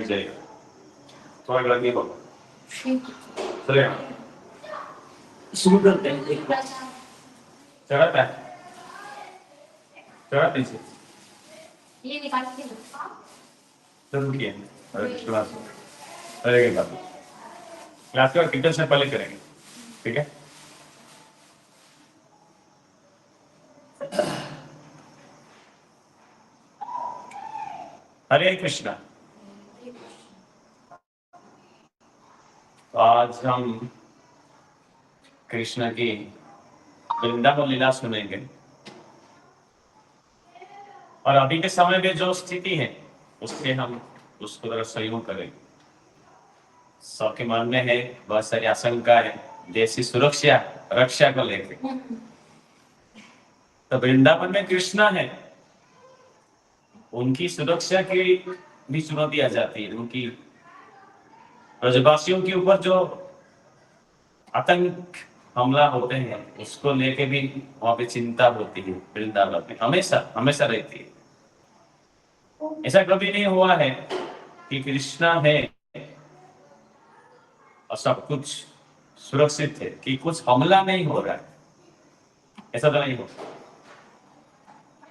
जाएगा। थोड़ा गलत नहीं बोलो, चलेगा? शुरू करते हैं। एक चढ़ा है, चढ़ा पीछे ये निकाल के तो रुकिए। अरे क्लास अरे बात क्लास के बाद कितने से पहले करेंगे, ठीक है? हरे कृष्णा। तो आज हम कृष्ण की वृंदावन लीला सुनेंगे और अभी के समय में जो स्थिति है उससे हम उसको जरा सहयोग करेंगे। सबके मन में है बहुत सारी आशंका है देश की सुरक्षा रक्षा को लेकर। तो वृंदावन में कृष्णा है, उनकी सुरक्षा की भी चुनौती आ जाती है। उनकी ब्रजवासियों के ऊपर जो आतंक हमला होते हैं उसको लेके भी वहां पे चिंता होती है। वृंदावन में हमेशा हमेशा रहती है। ऐसा कभी नहीं हुआ है कि कृष्णा है और सब कुछ सुरक्षित है, कि कुछ हमला नहीं हो रहा है, ऐसा तो नहीं होता।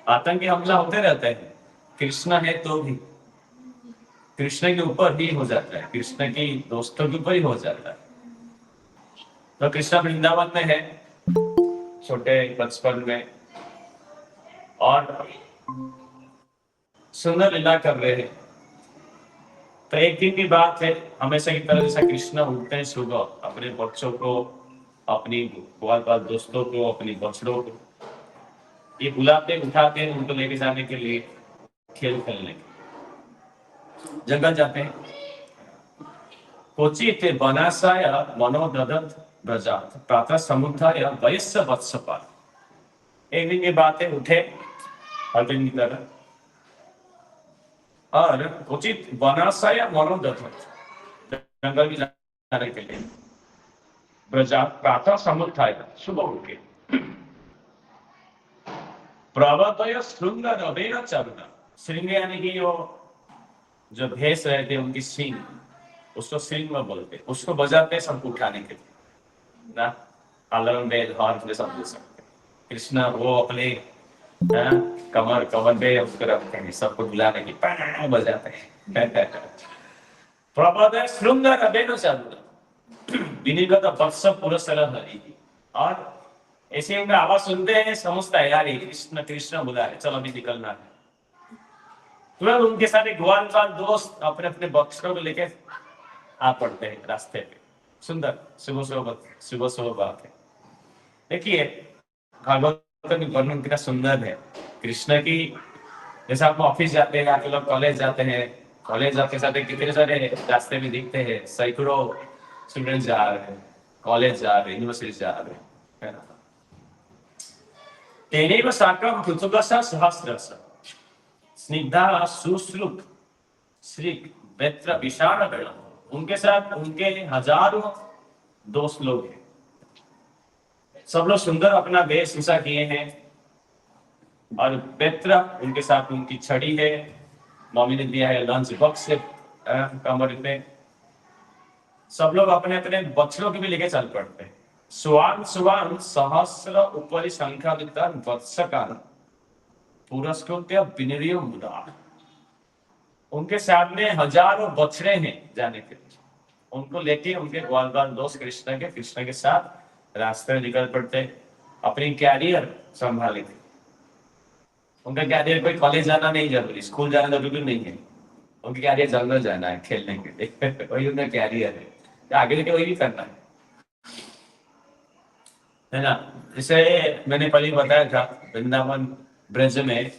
आतंकी हमला होते रहते हैं, कृष्णा है तो भी कृष्ण के ऊपर ही हो जाता है, कृष्ण की दोस्तों के ऊपर ही हो जाता है। तो कृष्ण वृंदावन में है छोटे बचपन में और सुंदर लीला कर रहे हैं। तो एक दिन की बात है, हमेशा की तरह जैसा कृष्ण उठते हैं सुबह, अपने बच्चों को, अपनी बाल बाल दोस्तों को, अपनी बछड़ों को ये बुलाते उठाते हैं उनको लेके जाने के लिए खेल खेलने के जंगल जाते हैं। क्वचित वनासाय मनोदधत व्रजात प्रातः समुद्धाय वयस्य वत्सपाल। एक दिन की बात है, उठे हर दिन की तरह और क्वचित वनासाय मनोदधत जंगल में जाने के लिए व्रजात प्रातः समुद्धाय सुबह उठ के प्रवतय श्रृंग रवेण चरण। श्रृंग यानी कि वो जो भैंस रहते हैं उनकी सींग, उसको श्रृंग में बोलते, उसको बजाते सबको उठाने के लिए ना। अलार्म बेल हॉर्न सब बोल सकते। कृष्णा वो अपने कमर कमर पे उसको रखते हैं, सबको बुलाने की बजाते हैं। प्रवतय श्रृंग रवेण चरण विनिगत वत्स पुरस्सर हरि। और ऐसे उनका आवाज सुनते हैं, समझता है यार ये कृष्ण कृष्ण बुला रहे, चलो अभी निकलना है। तुरंत उनके साथ एक ग्वाल बाल दोस्त अपने अपने बक्सों को लेके आ पड़ते हैं रास्ते पे। सुंदर सुबह सुबह सुबह बात है। देखिए भागवत में वर्णन कितना सुंदर है कृष्ण की। जैसे आप ऑफिस जाते हैं, आप लोग कॉलेज जाते हैं, कॉलेज जाते जाते कितने सारे रास्ते में दिखते हैं, सैकड़ों स्टूडेंट जा रहे हैं, कॉलेज जा रहे हैं, यूनिवर्सिटी जा रहे हैं, है ना। तेनैव साकं पृथुकस्य सहस्रस्य स्निग्धा सुश्रुत श्री मित्र विशाल गण। उनके साथ उनके हजारों दोस्त लोग हैं, सब लोग सुंदर अपना वेशभूषा किए हैं और मित्र उनके साथ उनकी छड़ी है, मम्मी ने दिया है लंच बॉक्स से कमर पे। सब लोग अपने अपने बच्चों के भी लेके चल पड़ते हैं। स्वान स्वान सहस्र उपरि संख्यालिता वत्सकान पुरस्कृत्य विनिर्यो मुदा। उनके सामने हजारों बछड़े हैं जाने के लिए, उनको लेके उनके ग्वाल बाल दोस्त कृष्ण के साथ रास्ते में निकल पड़ते, अपनी कैरियर संभाले थे। उनका कैरियर कोई कॉलेज जाना नहीं जरूरी, स्कूल जाना जरूरी नहीं है, उनकी कैरियर जंगल जाना है खेलने के लिए। वही उनका कैरियर है, आगे जाके वही भी करना है ना। जैसे मैंने पहले बताया था वृंदावन ब्रज में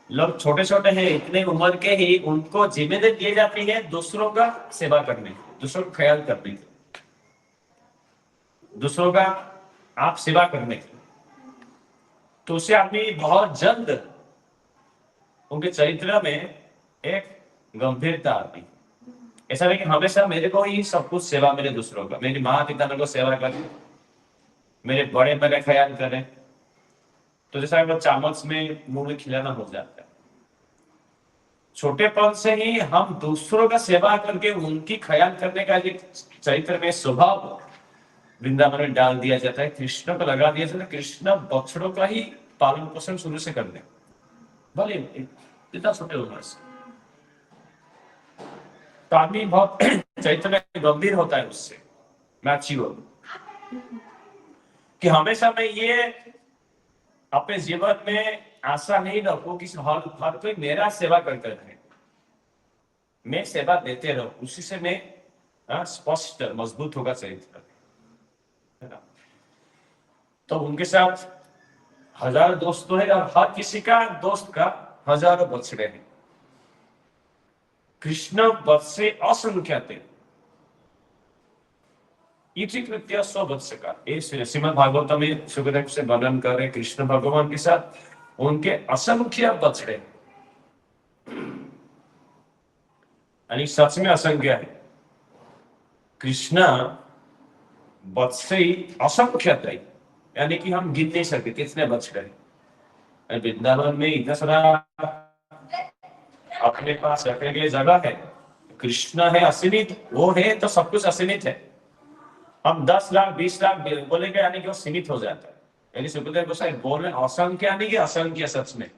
लोग छोटे छोटे हैं, इतने उम्र के ही उनको जिम्मेदारी दी जाती है दूसरों का सेवा करने की, दूसरों का ख्याल करने की, दूसरों का आप सेवा करने की। तो उसे आदमी बहुत जल्द उनके चरित्र में एक गंभीरता आती। ऐसा नहीं कि हमेशा मेरे को ही सब कुछ सेवा मिले दूसरों का, मेरी माँ पिता मेरे को सेवा करें, मेरे बड़े मेरा ख्याल करें। तो जैसा वो चामच में मुंह में खिलाना हो जाता है, छोटेपन से ही हम दूसरों का सेवा करके उनकी ख्याल करने का एक चरित्र में स्वभाव वृंदावन में डाल दिया जाता है। कृष्ण को लगा दिया जाता है, कृष्ण बछड़ों का ही पालन पोषण शुरू से कर दे, भले इतना छोटे उम्र से। तो आदमी बहुत चरित्र में गंभीर होता है उससे, मैच्योर, कि हमेशा मैं ये अपने जीवन में आशा नहीं रखो कि हर कोई मेरा सेवा करते रहे, मैं सेवा देते रहूं, उसी से मैं स्पष्ट मजबूत होगा चरित्र, है ना। तो उनके साथ हजारों दोस्त है और हर किसी का दोस्त का हजारों बछड़े हैं। कृष्ण बत्से असंख्य थे, इति कृत्य स्ववत्स का। श्रीमद् भागवत में सुखदेव से वर्णन कर रहे कृष्ण भगवान के साथ उनके असंख्य बछड़े, यानी सच में असंख्य है। कृष्ण बत्से असंख्य थे, यानी कि हम गिन नहीं सकते कितने बछड़े। वृंदावन में इतना सारा अपने पास रखने के लिए जगह है, कृष्ण है असीमित, वो है तो सब कुछ असीमित है। हम 10 लाख 20 लाख बोलेंगे यानी कि वो सीमित हो जाता है। यानी सुखदेव गोसाई बोल रहे असंख्य, यानी कि असंख्य, सच में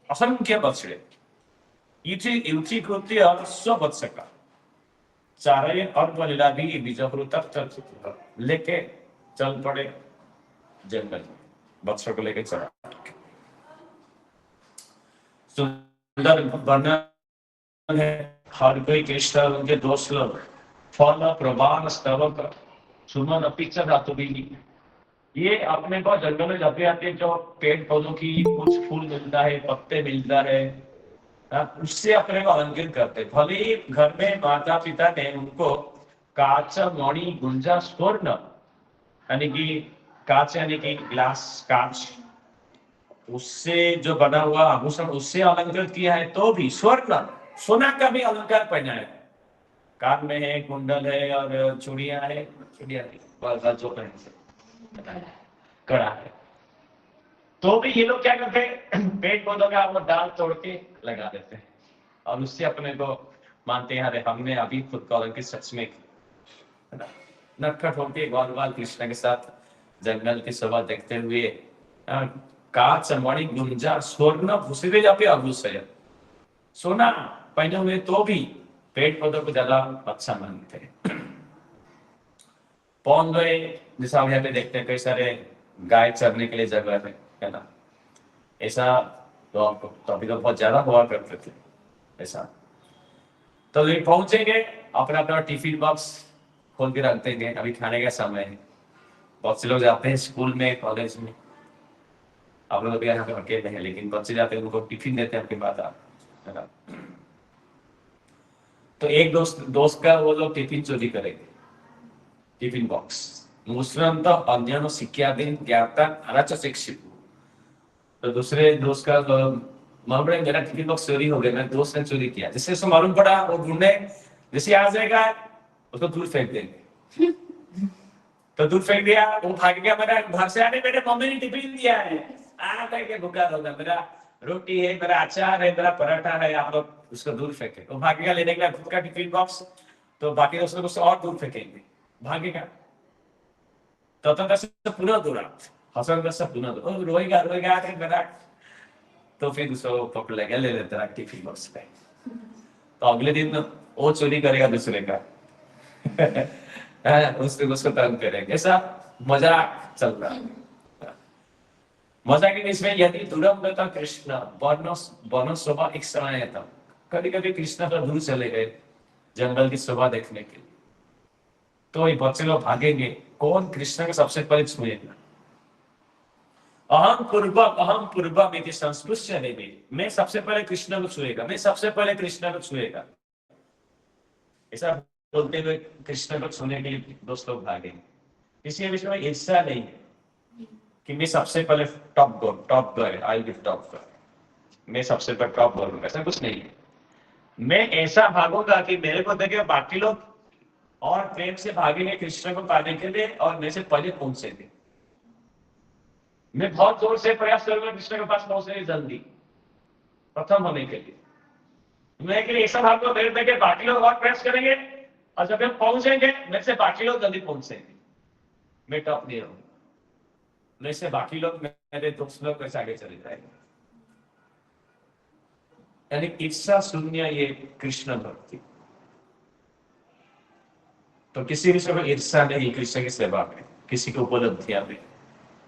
असंख्य बछड़े। इति कृत्य स्ववत्स का चारे अर्प लीला भी बीजहरु तक लेके चल पड़े जंगल में, बच्चों को लेके चला। सुंदर वर्णन है, हर कोई कृष्ण उनके दोस्त लोग फल प्रवाह स्तवक सुमन अपिक्षा धातु भी। ये अपने को जंगल में जाते आते जो पेड़ पौधों की कुछ फूल मिलता है, पत्ते मिलता है, उससे अपने को अलंकृत करते। भले ही घर में माता पिता ने उनको काच मणि गुंजा स्वर्ण, यानी कि कांच यानी कि ग्लास कांच, उससे जो बना हुआ आभूषण उससे अलंकृत किया है, तो भी स्वर्ण सोना का भी अलंकार पहना है। कान में है, कुंडल है और चूड़ियां है, चूड़ियां जो कड़ा है। तो भी ये लोग क्या करते हैं, पेड़ पौधों का वो डाल तोड़ के लगा देते हैं और उससे अपने को मानते हैं अरे हमने अभी खुद को अलंकृत सच में किया। नटखट होके ग्वाल ग्वाल कृष्ण के साथ जंगल की शोभा देखते हुए काच मणि गुंजा स्वर्ण भूषित जाते आभूषण, सोना पहने हुए तो भी पेड़ पौधों को ज्यादा अच्छा मानते हैं। पौन गए, जैसा हम यहाँ पे देखते हैं कई सारे गाय चरने के लिए जगह है ना, ऐसा तो अभी तो बहुत ज्यादा हुआ करते थे ऐसा। तो ये पहुंचेंगे, अपना अपना टिफिन बॉक्स खोल के रख देंगे, अभी खाने का समय है। बहुत से लोग जाते हैं स्कूल में, कॉलेज में, आप लोग यहाँ पे अकेले हैं, लेकिन बच्चे जाते हैं उनको टिफिन देते हैं आपके बाद आप, है ना। तो एक दोस्त का वो लोग टिफिन चोरी करेंगे, टिफिन बॉक्स मुस्लिम तो अन्य शिक्षा दिन ज्ञाता अनाच शिक्षित। तो दूसरे दोस्त का मान पड़े मेरा टिफिन बॉक्स चोरी हो गया, मेरे दोस्त ने चोरी किया। जिससे उसको मालूम पड़ा वो ढूंढने, जैसे आ जाएगा उसको दूर फेंक देंगे। तो दूर फेंक दिया, वो भाग गया, मेरा घर से आने मेरे मम्मी ने टिफिन दिया है, आ करके भूखा होगा, मेरा रोटी है, मेरा अचार है, मेरा पराठा है, आप लोग उसको दूर फेंके। वो भागेगा लेने के लिए खुद का टिफिन बॉक्स, तो बाकी दोस्तों को और दूर फेंकेंगे, भागेगा। तो पुनः दूरा हसन से पुनः रोएगा रोएगा मेरा, तो फिर उसको पकड़ लेगा, ले लेता है टिफिन बॉक्स पे। तो अगले दिन वो चोरी करेगा दूसरे का। उसको तंग करेंगे, ऐसा मजा चल रहा है। मजा के इसमें यदि दुरम कृष्ण वर्ण शोभा एक समय था, कभी कभी कृष्ण का दूर चले गए जंगल की शोभा देखने के लिए, तो ये बच्चे लोग भागेंगे, कौन कृष्ण का सबसे पहले छुएगा। अहम पूर्व में संस्पृश्य देवी, मैं सबसे पहले कृष्ण को छुएगा, मैं सबसे पहले कृष्ण को छुएगा, ऐसा बोलते हुए कृष्ण को छूने के लिए दोस्त लोग भागेंगे। किसी विषय में ईर्ष्या नहीं है कि मैं सबसे पहले top girl, I will top girl, मैं सबसे पहले टॉप करूंगा, ऐसा कुछ नहीं है। मैं ऐसा भागूंगा कि मेरे को देखे बाकी लोग और प्रेम से भागेंगे कृष्ण को पाने के लिए और मेरे से पहले पहुंचेंगे। मैं बहुत जोर से प्रयास करूंगा कृष्ण के पास पहुंचने की जल्दी, प्रथम होने के लिए। मैं के लिए सब आपको मेरे देखे बाकी लोग और प्रयास करेंगे, और जब हम पहुंचेंगे मेरे से बाकी लोग जल्दी पहुंचेंगे, मैं टॉप नहीं रहूंगा, मेरे से बाकी लोग मेरे दोस्त लोग कैसे आगे चले जाएंगे। यानी ईर्षा शून्य ये कृष्ण भक्ति। तो किसी विषय में ईर्षा नहीं कृष्ण की सेवा में, किसी को उपलब्धियां में,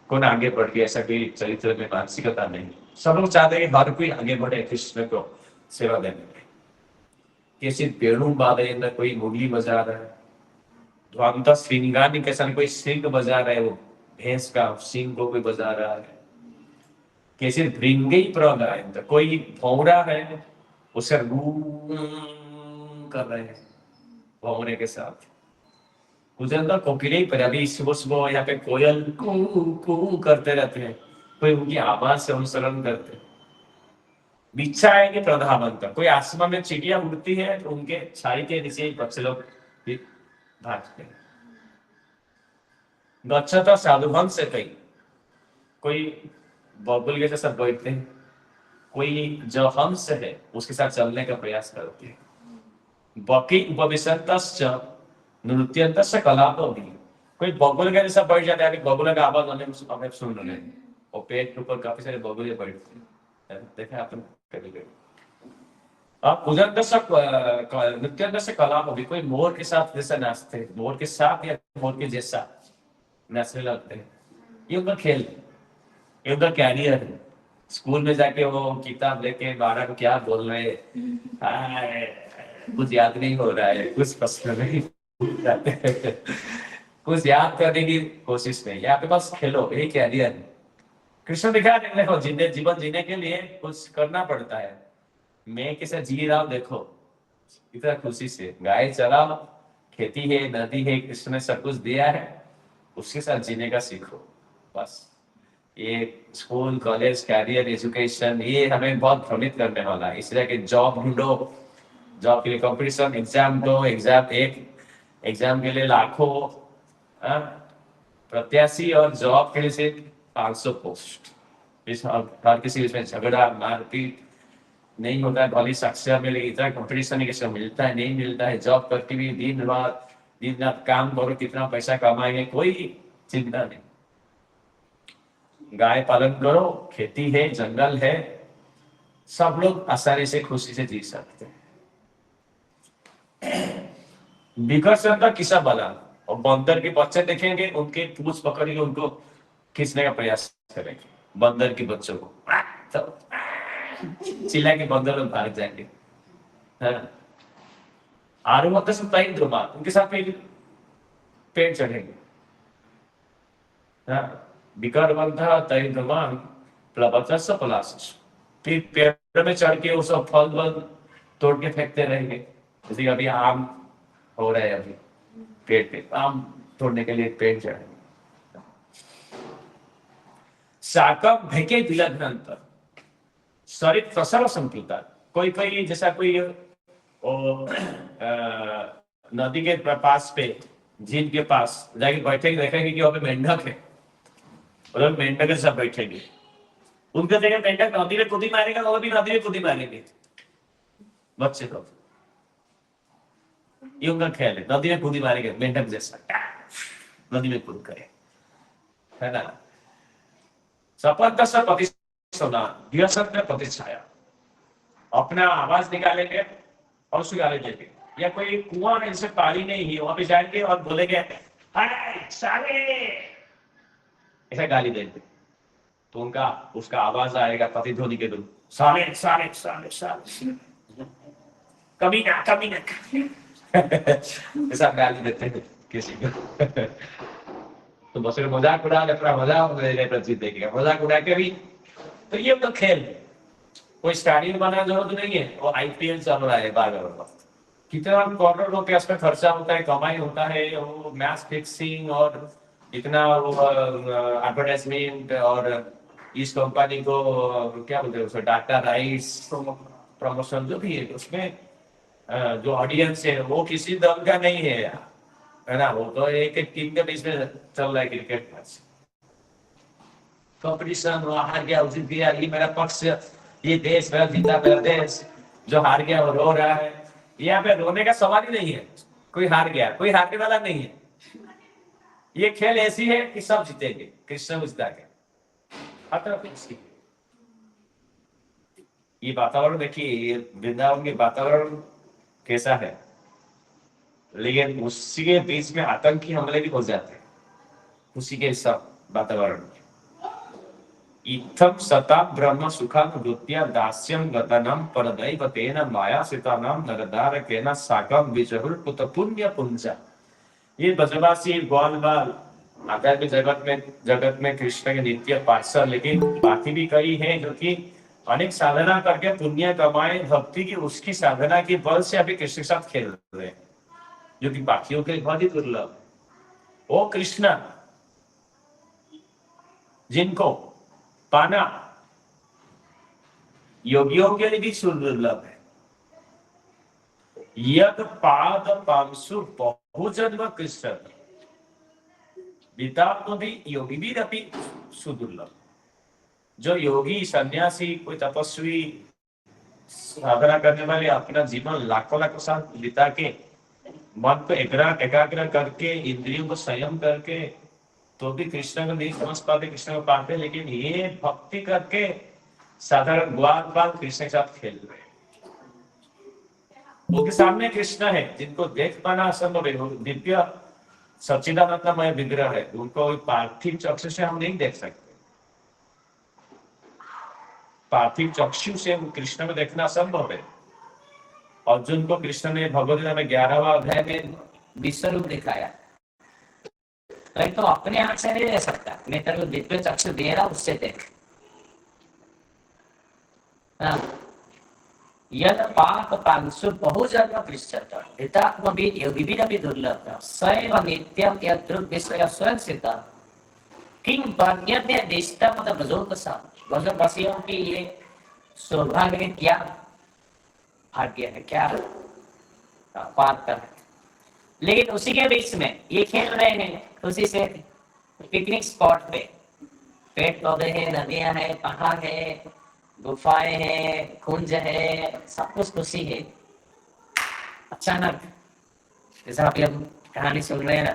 कौन आगे बढ़ गया ऐसा कोई चरित्र में मानसिकता नहीं। सब लोग चाहते हैं हर कोई आगे बढ़े कृष्ण को सेवा देने में। किसी पेड़ों बाधे न कोई मुरली बजा रहा है, ध्वंत श्रृंगानी के साथ कोई सिंह बजा रहा है, वो भैंस का सिंह को कोई बजा रहा है। किसी भृंगी प्रगायन, कोई भौरा है उसे कर रहे हैं भौरे के साथ। कुछ अंदर कोकिले पर अभी सुबह सुबह यहाँ पे कोयल कू करते रहते हैं, कोई उनकी आवाज से अनुसरण करते हैं। बिच्छा है कि प्रधानमंत्री, कोई आसमान में चिड़िया उड़ती है तो उनके छाई के नीचे बच्चे लोग भी भागते हैं। गच्छता साधुवंत से कई, कोई बबुल के जैसा बैठते हैं, कोई जो हंस है उसके साथ चलने का प्रयास करते हैं। बकी उपविशंतश्च नृत्यंतश्च कलापो भी, कोई बबुल के जैसा बैठ जाता है, बबुल का आवाज हमें सुन रहे हैं, और पेट के ऊपर काफी सारे बबुले बैठते हैं, देखा आपने कभी कभी। आप नृत्य से कला हो भी, कोई मोर के साथ जैसा नाचते हैं, मोर के साथ या मोर के जैसा नाचने लगते हैं। ये उनका खेल है, ये उनका कैरियर है। स्कूल में जाके वो किताब लेके 12 को क्या बोल रहे हैं, कुछ याद नहीं हो रहा है, कुछ प्रश्न नहीं जाते हैं, कुछ याद करने की कोशिश नहीं है। आपके पास खेलो, यही कैरियर है। कृष्ण दिखा देने को जीवन जीने के लिए कुछ करना पड़ता है। मैं कैसे जी रहा हूं देखो, इतना खुशी से गाय चराओ, खेती है, नदी है, कृष्ण ने सब कुछ दिया है, उसके साथ जीने का सीखो। बस ये स्कूल कॉलेज कैरियर एजुकेशन ये हमें बहुत भ्रमित करने वाला है। इसलिए कि जॉब ढूंढो, जॉब के लिए कंपटीशन, एग्जाम दो, एग्जाम के लिए लाखों प्रत्याशी, और जॉब के लिए सिर्फ 500 पोस्ट। इस हर किसी इसमें झगड़ा मारपीट नहीं होता है, भली साक्षर में, लेकिन इतना कंपटीशन कैसे मिलता है, नहीं मिलता है। जॉब करके भी दिन रात काम करो, कितना पैसा कमाएंगे, कोई चिंता नहीं। गाय पालन करो, खेती है, जंगल है, सब लोग आसानी से खुशी से जी सकते हैं। विकर्षण का किस्सा बना, और बंदर के बच्चे देखेंगे, उनके पूछ पकड़ के उनको खींचने का प्रयास करेंगे, बंदर के बच्चों को तो चिल्ला के बंदर लोग भाग जाएंगे। आरुमत ध्रुमा उनके साथ पेड़ चढ़ेंगे। फिर पेड़ में चढ़ के वो सब फल वल तोड़ के फेंकते रहेंगे। जैसे अभी आम हो रहा है, अभी पेड़ पे आम तोड़ने के लिए पेड़ चढ़ेंगे। शाकम भेके विलग्नंतर शरीर प्रसव संपीता, कोई कोई जैसा कोई नदी के पास पे, झील के पास जाके बैठेंगे, देखेंगे कि वहां पे मेंढक है, और मेंढक के साथ बैठेंगे। उनका जगह मेंढक नदी में कूदी मारेगा, वो भी नदी में कूदी मारेंगे बच्चे लोग। ये उनका खेल है, नदी में कूदी मारेंगे मेंढक जैसा, नदी में कूद करे, है ना। सपन सब प्रतिछाया, अपना आवाज निकालेंगे और उसको गाली देंगे। या कोई कुआं में जैसे पानी नहीं है, वहां पे जाएंगे और बोलेंगे सारे, ऐसा गाली देंगे, तो उनका उसका आवाज आएगा प्रतिध्वनि के रूप, सारे सारे सारे सारे, कभी ना ऐसा गाली देते हैं किसी को। तो बस मजाक उड़ा के, थोड़ा मजाक देखेगा, मजाक उड़ा के भी। तो ये तो खेल है, कोई स्टाडियम बनाने जरूरत नहीं है, वो आईपीएल चल रहा है बार-बार, कितना करोड़ों रुपया उसमें खर्चा होता है, कमाई होता है, वो मैच फिक्सिंग और इतना वो एडवर्टाइजमेंट, और इस कंपनी को क्या बोलते हैं, उसको डाटा राइट्स प्रमोशन जो भी है, उसमें जो ऑडियंस है वो किसी दल का नहीं है ना, वो तो एक टीम के बीच में चल रहा है क्रिकेट मैच। कंपटीशन हार गया, उस दिन दिया, ये मेरा पक्ष ये देश मेरा जीता मेरा देश, जो हार गया वो रो रहा है। यहाँ पे रोने का सवाल ही नहीं है। कोई हार गया, कोई हारने वाला नहीं है। ये खेल ऐसी है कि सब जीतेंगे, कृष्ण बुझता के हर तरफ इसकी। ये वातावरण देखिए, ये वृंदावन के वातावरण कैसा है, लेकिन उसी के बीच में आतंकी हमले भी हो जाते हैं, उसी के सब वातावरण में। इत्थम सता ब्रह्म सुखा नृत्य दास्यम गतनम परदैव तेन माया सितानाम नरदार केन साकम विजहुल पुत पुण्य पुंजा। ये ब्रजवासी ग्वाल बाल आध्यात्मिक जगत में कृष्ण के नित्य पार्षद, लेकिन बाकी भी कई हैं जो कि अनेक साधना करके पुण्य कमाए, भक्ति की उसकी साधना की बल से अभी कृष्ण के साथ खेल रहे हैं, जो कि बाकियों के लिए बहुत ही दुर्लभ। वो कृष्ण जिनको पाना योगियों के लिए भी दुर्लभ है। यद पाद पांसु बहुजन्म कृष्ण वितात्म भी योगी भी रपि सुदुर्लभ। जो योगी सन्यासी कोई तपस्वी साधना करने वाले अपना जीवन लाखों लाखों साल बिता के मन को एकाग्र करके इंद्रियों को संयम करके तो भी कृष्ण को नहीं समझ पाते, कृष्ण को पाते, लेकिन ये भक्ति करके साधारण ग्वाल बाल कृष्ण के साथ खेल रहे हैं। उनके सामने कृष्ण है जिनको देख पाना असंभव है, दिव्य सच्चिदानंदमय विग्रह है, उनको पार्थिव चक्षु से हम नहीं देख सकते। पार्थिव चक्षु से कृष्ण को देखना असंभव है। अर्जुन को कृष्ण ने भगवद में 11वां अध्याय में विश्व रूप दिखाया, कहीं तो अपने आंख से नहीं दे सकता, मैं तेरे को दिव्य चक्षु दे रहा, उससे देख। हाँ। यद पाप पांसु बहुजन्म पृष्ठत हितात्मभी योगिभिरपि दुर्लभः सैव नित्यं यद्रुक् विषयः स्वयं सिद्धः किं वर्ण्यते दिष्टमद ब्रजोपसा। ब्रजवासियों की ये सौभाग्य है, क्या भाग्य है, क्या पाप है। लेकिन उसी के बीच में ये खेल रहे हैं खुशी से, पिकनिक स्पॉट पे पेड़ पौधे हैं, नदियां हैं, पहाड़ है, गुफाएं हैं, कुंज है, सब कुछ खुशी है। अचानक जैसा अभी हम कहानी सुन रहे हैं ना,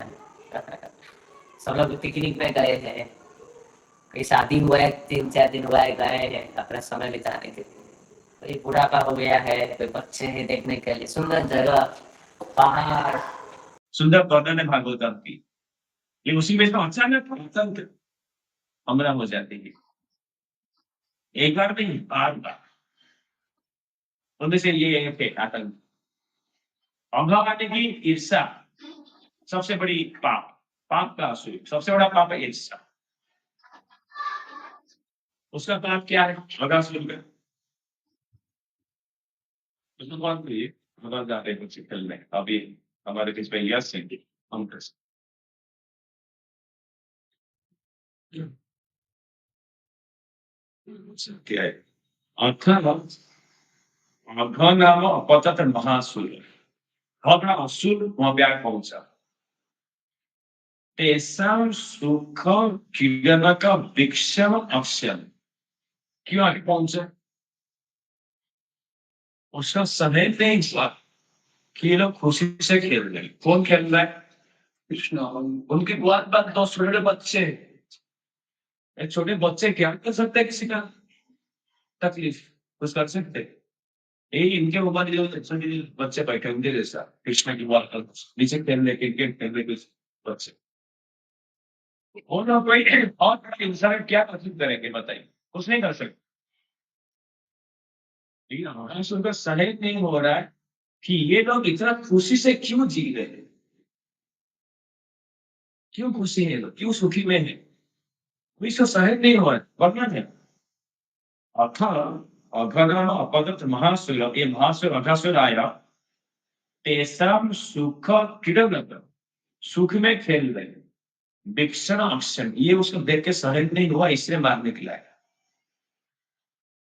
सब लोग पिकनिक में गए हैं, कोई शादी हुआ है, 3-4 दिन हुआ है, गए हैं अपना समय बिताने के लिए, कोई बुढ़ापा हो गया है, कोई बच्चे हैं देखने के लिए, सुंदर जगह, पहाड़, सुंदर वर्णन है भागवतम की। ये उसी में तो अचानक आतंक हमला हो जाती है, एक बार नहीं बार बार। उनमें से ये थे आतंक। अभावाने की ईर्षा सबसे बड़ी पाप, पाप का असुर सबसे बड़ा पाप है ईर्षा। उसका पाप क्या है? बगासुर का। उसमें कौन थी? भगवान जाते हैं कुछ खेलने, अभी हमारे बीच में यश सिंह हम क्या है? अघ नाम अपतत महासुर, भगना असुर वहां पे आके पहुंचा। तेसाम सुख किरण का विक्षम अक्षम, क्यों आगे पहुंचे? उसका समय नहीं हुआ कि ये लोग खुशी से खेल रहे हैं। कौन खेल रहा है? कृष्ण। उनके बाद बाद 2 छोटे बच्चे, एक छोटे बच्चे क्या कर सकते हैं? किसी का तकलीफ कुछ कर सकते हैं? यही इनके ऊपर जो छोटे बच्चे बैठे उनके जैसा कृष्ण की बात नीचे खेल रहे, क्रिकेट खेल रहे कुछ बच्चे। और ना कोई और इंसान क्या कर करेंगे बताइए? कुछ नहीं कर सकते। लेकिन हमारा सुनकर सहज नहीं हो रहा है कि ये लोग इतना खुशी से क्यों जी रहे हैं, क्यों खुशी है, लोग क्यों सुखी में है, कोई इसका सहज नहीं हो रहा है। वर्णन है अथ अघगम अपदत महासुर, ये महासुर अघासुर आया, तेसाम सुख किरण, सुख में खेल रहे, विक्षण अक्षण, ये उसको देख के सहज नहीं हुआ, इसलिए मार निकला है।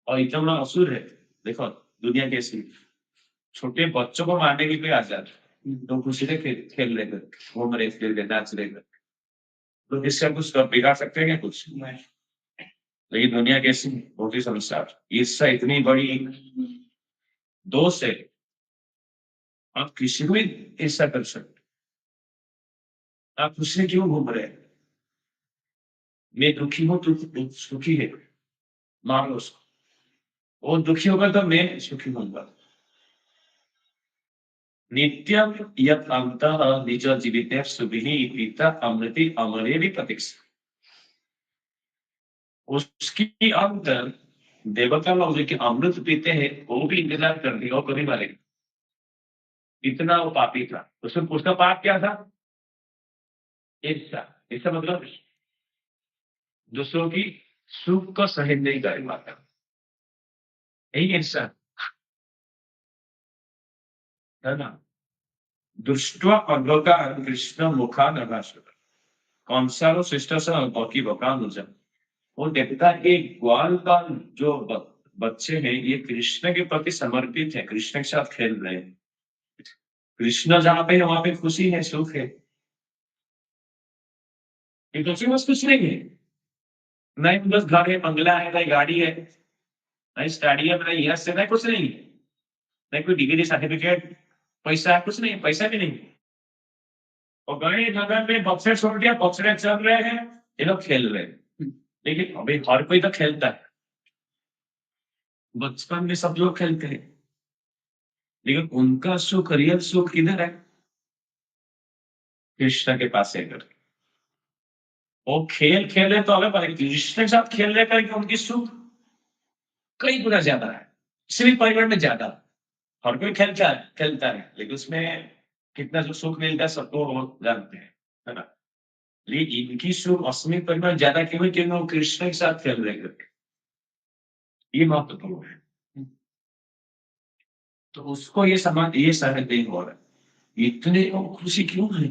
और इतना बड़ा असुर है। देखो दुनिया कैसी, छोटे बच्चों को मारने के लिए आजाद, तो खुशी से खेल रहे थे, घूम रहे फिर रहे, नाच रहे थे, तो इसका कुछ बिगाड़ सकते हैं क्या? कुछ नहीं। लेकिन दुनिया कैसी बहुत ही समस्या, ईर्ष्या इतनी बड़ी दोष है, आप किसी को भी ईर्ष्या कर सकते, आप उससे क्यों घूम रहे हैं? मैं दुखी हूं तो तू सुखी है, मान लो उसको, वो दुखी होगा तो मैं सुखी होऊंगा। नित्यम यत् अन्तः निज जीविते सुभिः पीता अमृति अमरेवि प्रतीक्षा। उसकी अंतर देवता लोग जो कि अमृत पीते हैं वो भी इंतजार कर रही है, वो कभी मरेगा। इतना वो पापी था, उसका पाप क्या था? ईर्ष्या। इसका मतलब दूसरों की सुख को सहन नहीं कर पाता, यही ईर्ष्या है ना। दृष्ट्वा अंधकार कृष्ण मुखा नभासुर, कंसारो शिष्ट बकी बकानुजा। वो देखता है कि ग्वाल का जो बच्चे हैं ये कृष्ण के प्रति समर्पित है, कृष्ण के साथ खेल रहे हैं। कृष्ण जहाँ पे है वहां पे खुशी है, सुख है। ये दूसरे बस कुछ नहीं है, नहीं बस घर है, बंगला है, नहीं गाड़ी है, नहीं स्टेडियम, नहीं यश है, नहीं कुछ नहीं, नहीं कोई डिग्री सर्टिफिकेट, पैसा है, कुछ नहीं, पैसा भी नहीं। और गए जगह में बक्से छोड़ दिया, बक्से चल रहे हैं, ये लोग खेल रहे हैं। लेकिन अभी हर कोई तो खेलता है, बचपन में सब लोग खेलते हैं, लेकिन उनका सुख, रियल सुख किधर है? कृष्ण के पास है। अगर वो खेल खेले तो अलग बात है, कृष्ण के साथ खेलने करके उनकी सुख कई गुना ज्यादा है, किसी भी परिवार में ज्यादा। हर कोई खेलता है लेकिन उसमें कितना जो सुख मिलता है सबको वो जानते हैं, है ना। लेकिन इनकी सुख असली परिवार ज्यादा क्यों है? क्योंकि वो कृष्ण के साथ खेल रहे करके, ये महत्वपूर्ण है। तो उसको ये समाज ये सहन नहीं हो रहा है, इतने लोग खुशी क्यों है?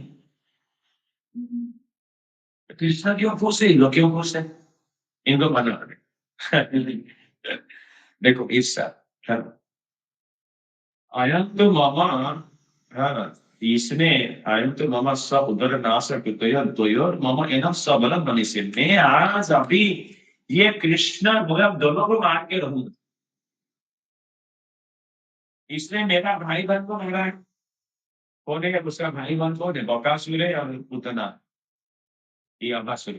कृष्णा क्यों खुश है, लोग क्यों खुश है? इनको मना है। देखो ईर्ष्या, है ना। अयं तो मम, हाँ, इसमें अयं तो मम स उदरनाशकृतयो द्वयोर मम एनं सबलं मनीषे। मैं आज अभी ये कृष्ण मतलब दोनों को मार के रहूंगा, इसने मेरा भाई बहन को मारा है। कौन है उसका भाई बहन? कौन है? बकासुर है और पूतना, ये अभासुर।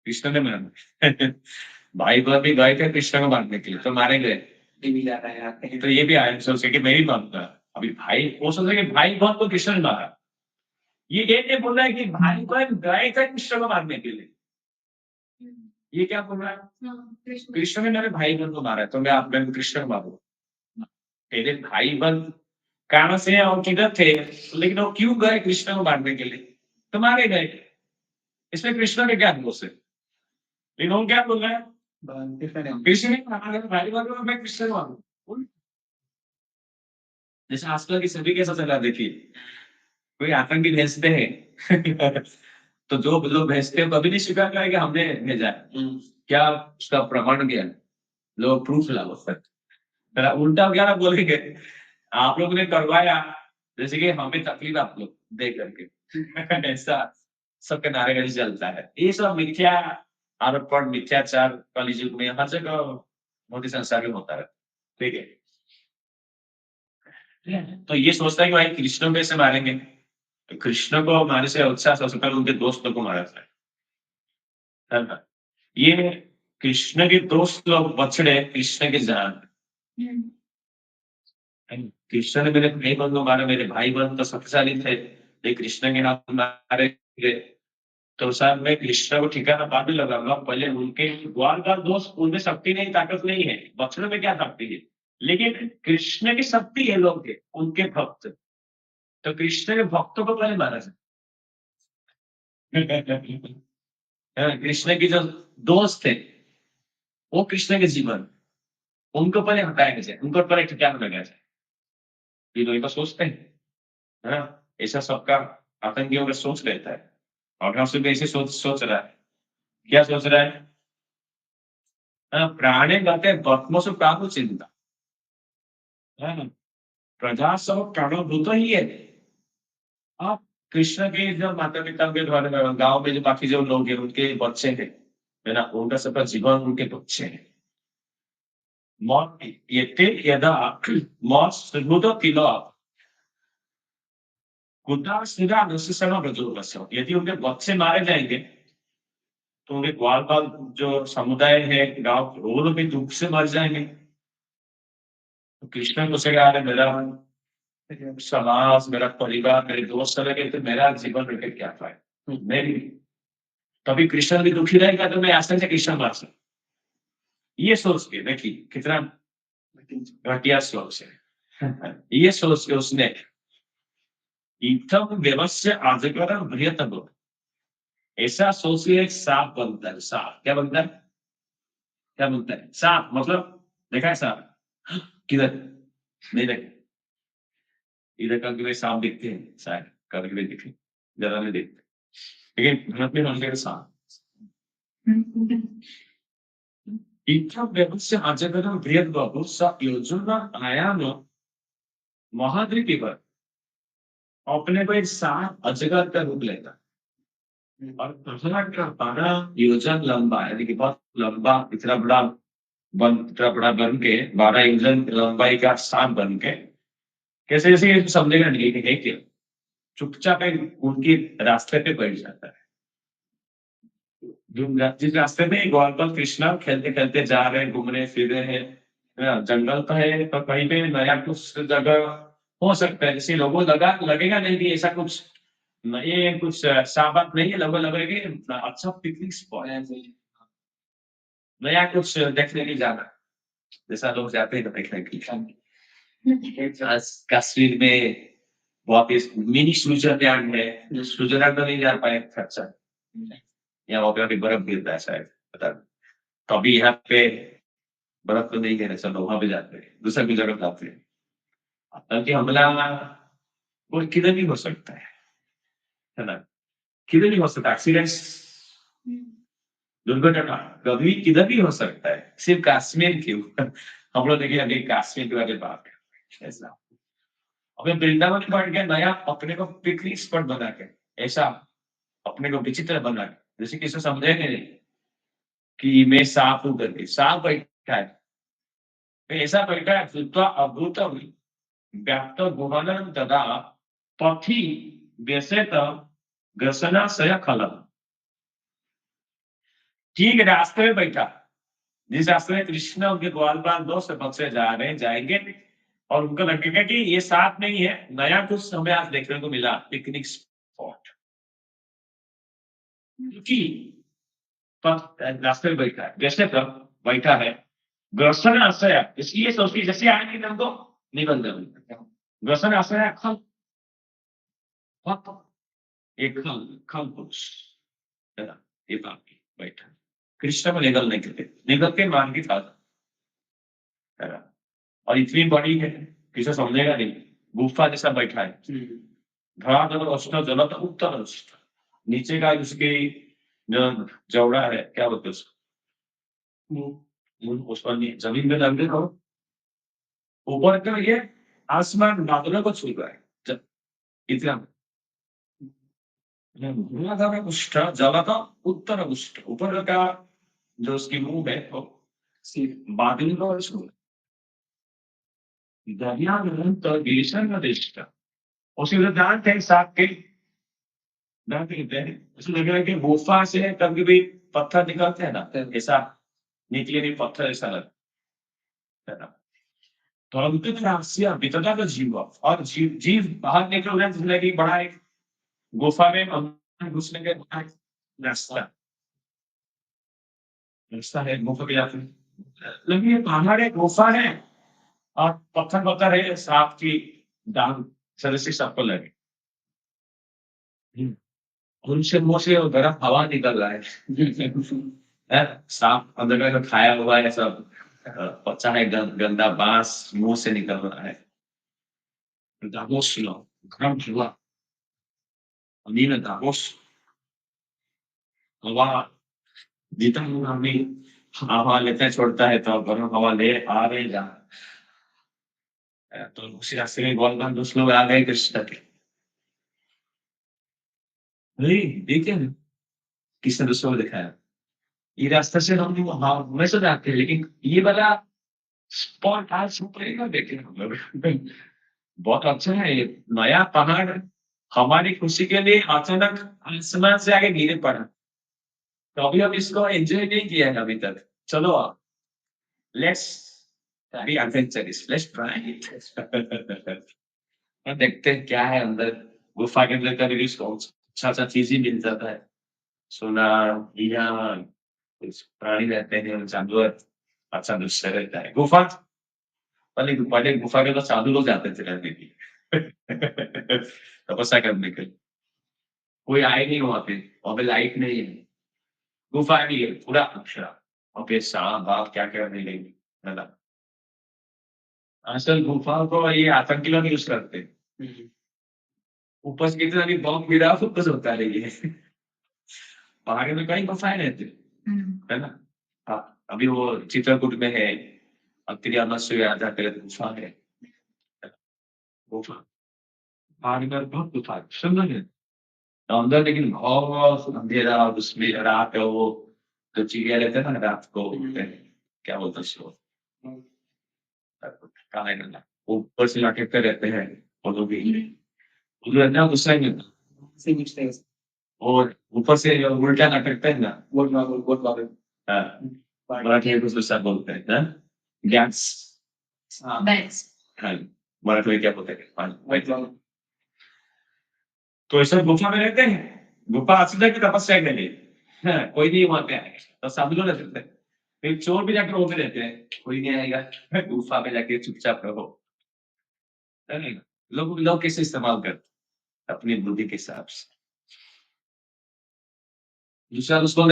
कृष्ण ने मारा। भाई बहन भी गए थे कृष्ण को मारने के लिए तो मारे गए। ये भी जा रहा है यार, तो ये भी आए सोचे कि मैं भी मारूंगा। अभी भाई वो सोच रहे कि भाई बहन को कृष्ण ने मारा, ये नहीं बोल रहा है कि भाई बहन गए थे कृष्ण को मारने के लिए। ये क्या बोल रहा है? कृष्ण ने मेरे भाई बहन को मारा है तो मैं कृष्ण को मारू। तेरे भाई बहन कहाँ से है और किधर थे, लेकिन वो क्यों गए कृष्ण को मारने के लिए? तो मारे गए। इसमें कृष्ण के क्या दोष है? लेकिन वो क्या बोल रहा है? कृष्ण ने मारा मेरे भाई बहन को, मैं कृष्ण को मारू। जैसे आजकल की सभी कैसा चला देखिए, कोई आतंकी भेजते हैं। तो जो लोग भेजते हैं कभी नहीं स्वीकार करेंगे हमने भेजा है। क्या उसका प्रमाण क्या है? लोग प्रूफ लाओ तक, उल्टा क्या ना बोलेंगे, आप लोग ने करवाया, जैसे कि हमें तकलीफ आप लोग दे करके। ऐसा सबके नारेबाजी चलता है। ये सब मिथ्या आरोपण, मिथ्याचार कलयुग में हर जगह मोदी संसार में होता है। ठीक है, तो ये सोचता है कि भाई कृष्ण को कैसे मारेंगे, तो कृष्ण को मारने से अच्छा सबसे पहले उनके दोस्तों को मारा जाए, है ना। ये कृष्ण के दोस्त लोग बछड़े कृष्ण के जान, कृष्ण ने मेरे भाई बहन को मारा, मेरे भाई बहन तो शक्तिशाली थे, लेकिन कृष्ण के हाथ मारे गए। तो साहब मैं कृष्ण को ठिकाना बाद में लगाऊंगा, पहले उनके ग्वाल का दोष, उनमें शक्ति नहीं, ताकत नहीं है, बछड़ों में क्या शक्ति है? लेकिन कृष्ण की शक्ति है लोग के, उनके भक्त। तो कृष्ण के भक्तों को पहले मारा जाए। हाँ, कृष्ण की जो दोस्त थे वो कृष्ण के जीवन, उनको पहले हटाया जाए, उनको पहले ठिकाना लगाया जाए। ये लोग तो सोचते हैं, है ना। ऐसा सबका आतंकियों का सोच रहता है, और हम सब ऐसे सोच रहा है। क्या सोच रहा है? प्राणे गते भस्मसु प्राणु चिंता, है ना। प्रजा सब प्राणभूत ही है। आप कृष्ण के जब माता पिता के द्वारा गांव में जो बाकी जो लोग हैं उनके बच्चे हैं, है ना, उनका सबका जीवन उनके पक्ष है। मौत येते यदा मौत सुबुतो तिलो कुत्ता सीधा अनुशासन प्रजोर, यदि उनके बच्चे मारे जाएंगे तो उनके ग्वाल बाल जो समुदाय है गांव, वो लोग भी दुख से मर जाएंगे। तो कृष्ण को सेगा, अरे मेरा समाज, मेरा परिवार, मेरे दोस्त चले गए तो मेरा जीवन रखे क्या पाए, मेरी तभी कृष्ण भी दुखी रहेगा तो मैं आसानी से कृष्ण मार सकता। ये सोच के देखिए कितना घटिया सोच है। ये सोच के उसने इतम व्यवस्था आजकर बृहतम, ऐसा सोच के एक सांप बनता है। सांप क्या बनता है? क्या बनता है? सांप मतलब देखा है सांप किधर? नहीं देखा। इधर कभी कभी सांप दिखते हैं, शायद कभी कभी दिखे, ज्यादा नहीं देखते, लेकिन भारत में बनते हैं सांप। इतम व्यवस्था आजकर बृहतम स योजना आयाम महाद्वीप पर अपने को एक सांप अजगर का रूप लेता है। और पहला का बड़ा योजन लंबा, यानी कि बहुत लंबा, इतना बड़ा बन के 12 योजन लंबाई का सांप बन के, कैसे जैसे ये समझेगा नहीं कि है क्या, चुपचाप एक उनके रास्ते पे बैठ जाता है। जिस रास्ते में गौतम कृष्णा खेलते खेलते जा रहे हैं, घूम रहे फिर रहे हैं, है ना, जंगल तो है तो कहीं पे नया कुछ जगह हो सकता है, जैसे लोगों लगेगा नहीं कि ऐसा कुछ, ये कुछ साबात नहीं है, लोगों लगेगा अच्छा पिकनिक स्पॉट है, नया कुछ देखने की जाना, जैसा लोग जाते हैं देखने के लिए। कश्मीर में वापिस मिनी स्विट्जरलैंड है, स्विट्जरलैंड तो नहीं जा पाए खर्चा, यहाँ वहाँ पे अभी बर्फ गिरता है शायद, पता नहीं। तो अभी यहाँ पे बर्फ तो नहीं गिरे, सब लोग वहां पे जाते हैं, दूसरा भी जगह जाते हैं। बल्कि हमला वो किधर भी हो सकता है ना, किधर भी हो सकता है, एक्सीडेंट, दुर्घटना कभी किधर भी हो सकता है, सिर्फ कश्मीर क्यों। हम लोग देखिए अभी कश्मीर के बारे में बात कर, ऐसा अभी वृंदावन बढ़ गया नया अपने को पिकनिक स्पॉट बना के, ऐसा अपने को विचित्र बना के, जैसे किसी समझेंगे नहीं कि मैं सांप हूं करके, सांप बैठा है, मैं ऐसा बैठा है श्रुत्वा अभूतम व्याप्त गुहनम तदा पथि व्यसेत ग्रसनाशय खलम। ठीक रास्ते में बैठा, जिस रास्ते में कृष्ण उनके ग्वाल बाल दोस्त बच्चे जा रहे हैं, जाएंगे और उनको लगेगा कि ये साथ नहीं है, नया कुछ हमें आज देखने को मिला पिकनिक स्पॉट, क्योंकि रास्ते में बैठा है, जैसे तब बैठा है ग्रसन आश्रय, इसलिए सोचती जैसे आएंगे हमको निकल जाएंगे, ग्रसन आश्रय खल, एक खल खल पुरुष, है ना, ये बाकी बैठा कृष्ण को निकलने के लिए, निकल के मान की था, है ना, और इतनी बड़ी है किसे समझेगा नहीं, गुफा जैसा बैठा है, धराधर अष्ट जलत उत्तर अष्ट, नीचे का उसके जो जौड़ा है क्या बोलते उसको, उस पर जमीन में लग रहे, ऊपर का ये आसमान बादलों को छू रहा है, इतना धराधर उष्ट जलत उत्तर उष्ट, ऊपर का जो उसकी मुंह है वो बादल को छू रहा है, दरिया में तो गिरिशन का देश था, उसी जानते हैं साथ के ऐसा लग रहा है कि गुफा से कभी भी पत्थर निकलते हैं ना, ऐसा निकले भी पत्थर ऐसा लगता है ना, तो अंत राशिया वितदा का जीव, और जीव बाहर निकल रहे हैं, जिंदगी बड़ा एक गुफा में अंदर घुसने के बड़ा एक रास्ता रास्ता है, गुफा के जाते हैं, लेकिन ये पहाड़ है, गुफा है, और पत्थर पत्थर है, सांप की दांत सदस्य सबको लगे, उनसे मुंह से गर्म हवा निकल रहा है, सांप अंदर का जो खाया हुआ है सब बच्चा है, गंदा बांस मुंह से निकल रहा है, दाबोस लो गर्म हवा, नील दाबोस हवा, जितना आदमी हवा लेते छोड़ता है तो गर्म हवा ले आ रहे जा, तो उसी रास्ते में गोलगंज दोस्त लोग आ गए कृष्ण के, नहीं देखे किसने दूसरों को दिखाया, ये रास्ते से हम हमेशा जाते हैं, लेकिन ये वाला स्पॉट आज पड़ेगा देखे हम लोग। बहुत अच्छा है ये नया पहाड़, हमारी खुशी के लिए अचानक आसमान से आके गिरे पड़ा। तो अभी हम इसको एंजॉय नहीं किया है अभी तक। चलो let's be adventurous, let's try it. और देखते हैं क्या है अंदर। गुफा के अंदर कभी भी अच्छा अच्छा चीज ही मिल जाता है। सोना, हीरा, कुछ प्राणी रहते हैं, जानवर, अच्छा दृश्य रहता है। गुफा पहले गुफा के तो साधु लोग जाते थे रहने के लिए। तपस्या करने के लिए। कोई आए नहीं वहां पे लाइट नहीं है। गुफा नहीं है, पूरा अक्षरा। वहां पे सांप बाप क्या क्या नहीं लगी, है ना। असल गुफा को ये आतंकी लोग यूज करते हैं। ऊपर से कितना भी बॉम्ब गिरा ऊपर से होता रही है। पहाड़ में कई गुफाएं रहती है ना। हाँ, अभी वो चित्रकूट में है, अत्रियामस्या आधा गुफा है। गुफा पहाड़ में बहुत गुफा है, सुंदर है अंदर, लेकिन बहुत अंधेरा, और उसमें रात है वो, तो चिड़िया रहते हैं ना रात को उड़ते हैं, क्या बोलते हैं उसको, कहा है ना, ऊपर से लटकते रहते हैं वो लोग भी। वो लोग इतना गुस्सा ही नहीं, और ऊपर से उल्टा लटकते हैं ना, हाँ, मराठी में कुछ गुस्सा बोलते हैं ना, गैस, Best. हाँ, मराठी में क्या बोलते हैं, हाँ, तो ऐसा गुफा में रहते हैं। गुफा असुदा की तपस्या के लिए, हाँ, कोई नहीं वहां पे आएगा, तो सब लोग रहते हैं। फिर चोर भी जाकर रोते रहते हैं, कोई नहीं आएगा, गुफा में जाके चुपचाप रहो, है ना? लोग कैसे इस्तेमाल करते हैं? अपनी बुद्धि के हिसाब से। दूसरा उसको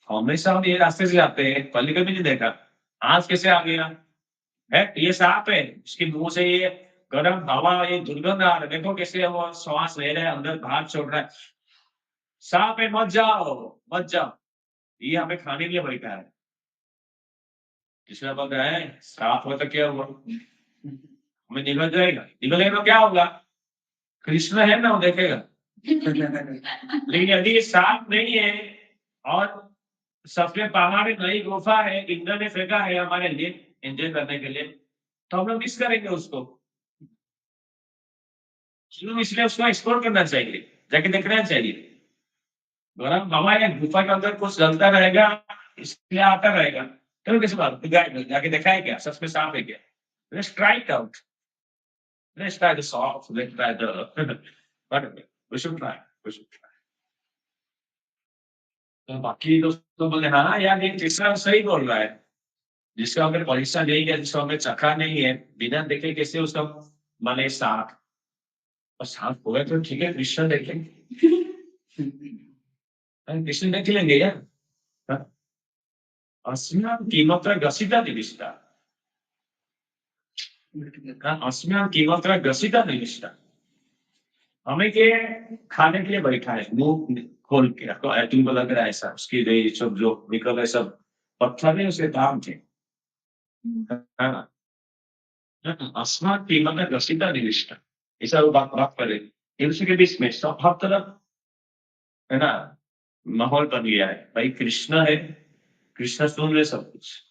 हमेशा हम ये रास्ते से जाते हैं, पहले कभी नहीं देखा, आज कैसे आ गया है? ये सांप है, इसके मुंह से ये गर्म हवा, ये दुर्गंध आ रहा है, देखो कैसे वो श्वास ले रहा है, अंदर बाहर छोड़ रहा है। सांप है, मत जाओ, मत जाओ। ये हमें खाने के लिए बैठा है। कृष्ण बोल रहा है सांप हो तो क्या हुआ, हमें निगल जाएगा, निगलेगा तो क्या होगा? कृष्ण है ना, वो देखेगा। लेकिन यदि ये सांप नहीं है, और सबसे पहाड़ नई गुफा है, इंद्र ने फेंका है हमारे लिए एंजॉय करने के लिए, तो हम लोग मिस करेंगे उसको। इसलिए उसको एक्सप्लोर करना चाहिए, जाके देखना चाहिए। गरम हवा या गुफा के अंदर कुछ जलता रहेगा, इसलिए आता रहेगा। चलो किसी बात जाके देखा है क्या, सच में सांप है क्या? Let's try it out, let's try the soft, let's try the but we should try, we should try. तो बाकी दोस्तों बोले हाँ यार ये तीसरा सही बोल रहा है, जिसका हमें परीक्षा नहीं है, जिसका हमें चखा नहीं है, बिना देखे कैसे उसका माने सांप, और सांप होगा तो ठीक है, कृष्ण देखेंगे। कृष्ण देख लेंगे यार। हाँ? अस्मिन् किमत्र ग्रसिता निविष्टा, हाँ, अस्मिन् किमत्र ग्रसिता निविष्टा। हमें के खाने के लिए बैठा है, मुंह खोल के रखो, तुमको लग रहा है ऐसा, उसकी ये सब जो निकल है सब पत्थर है, उसके दाम थे। हाँ, अस्मात् किमत्र ग्रसिता निविष्टा, ऐसा वो बात करे। इसी के बीच में सब हर तरफ, है ना, माहौल बन गया है, भाई कृष्ण है, कृष्ण सुन रहे सब कुछ।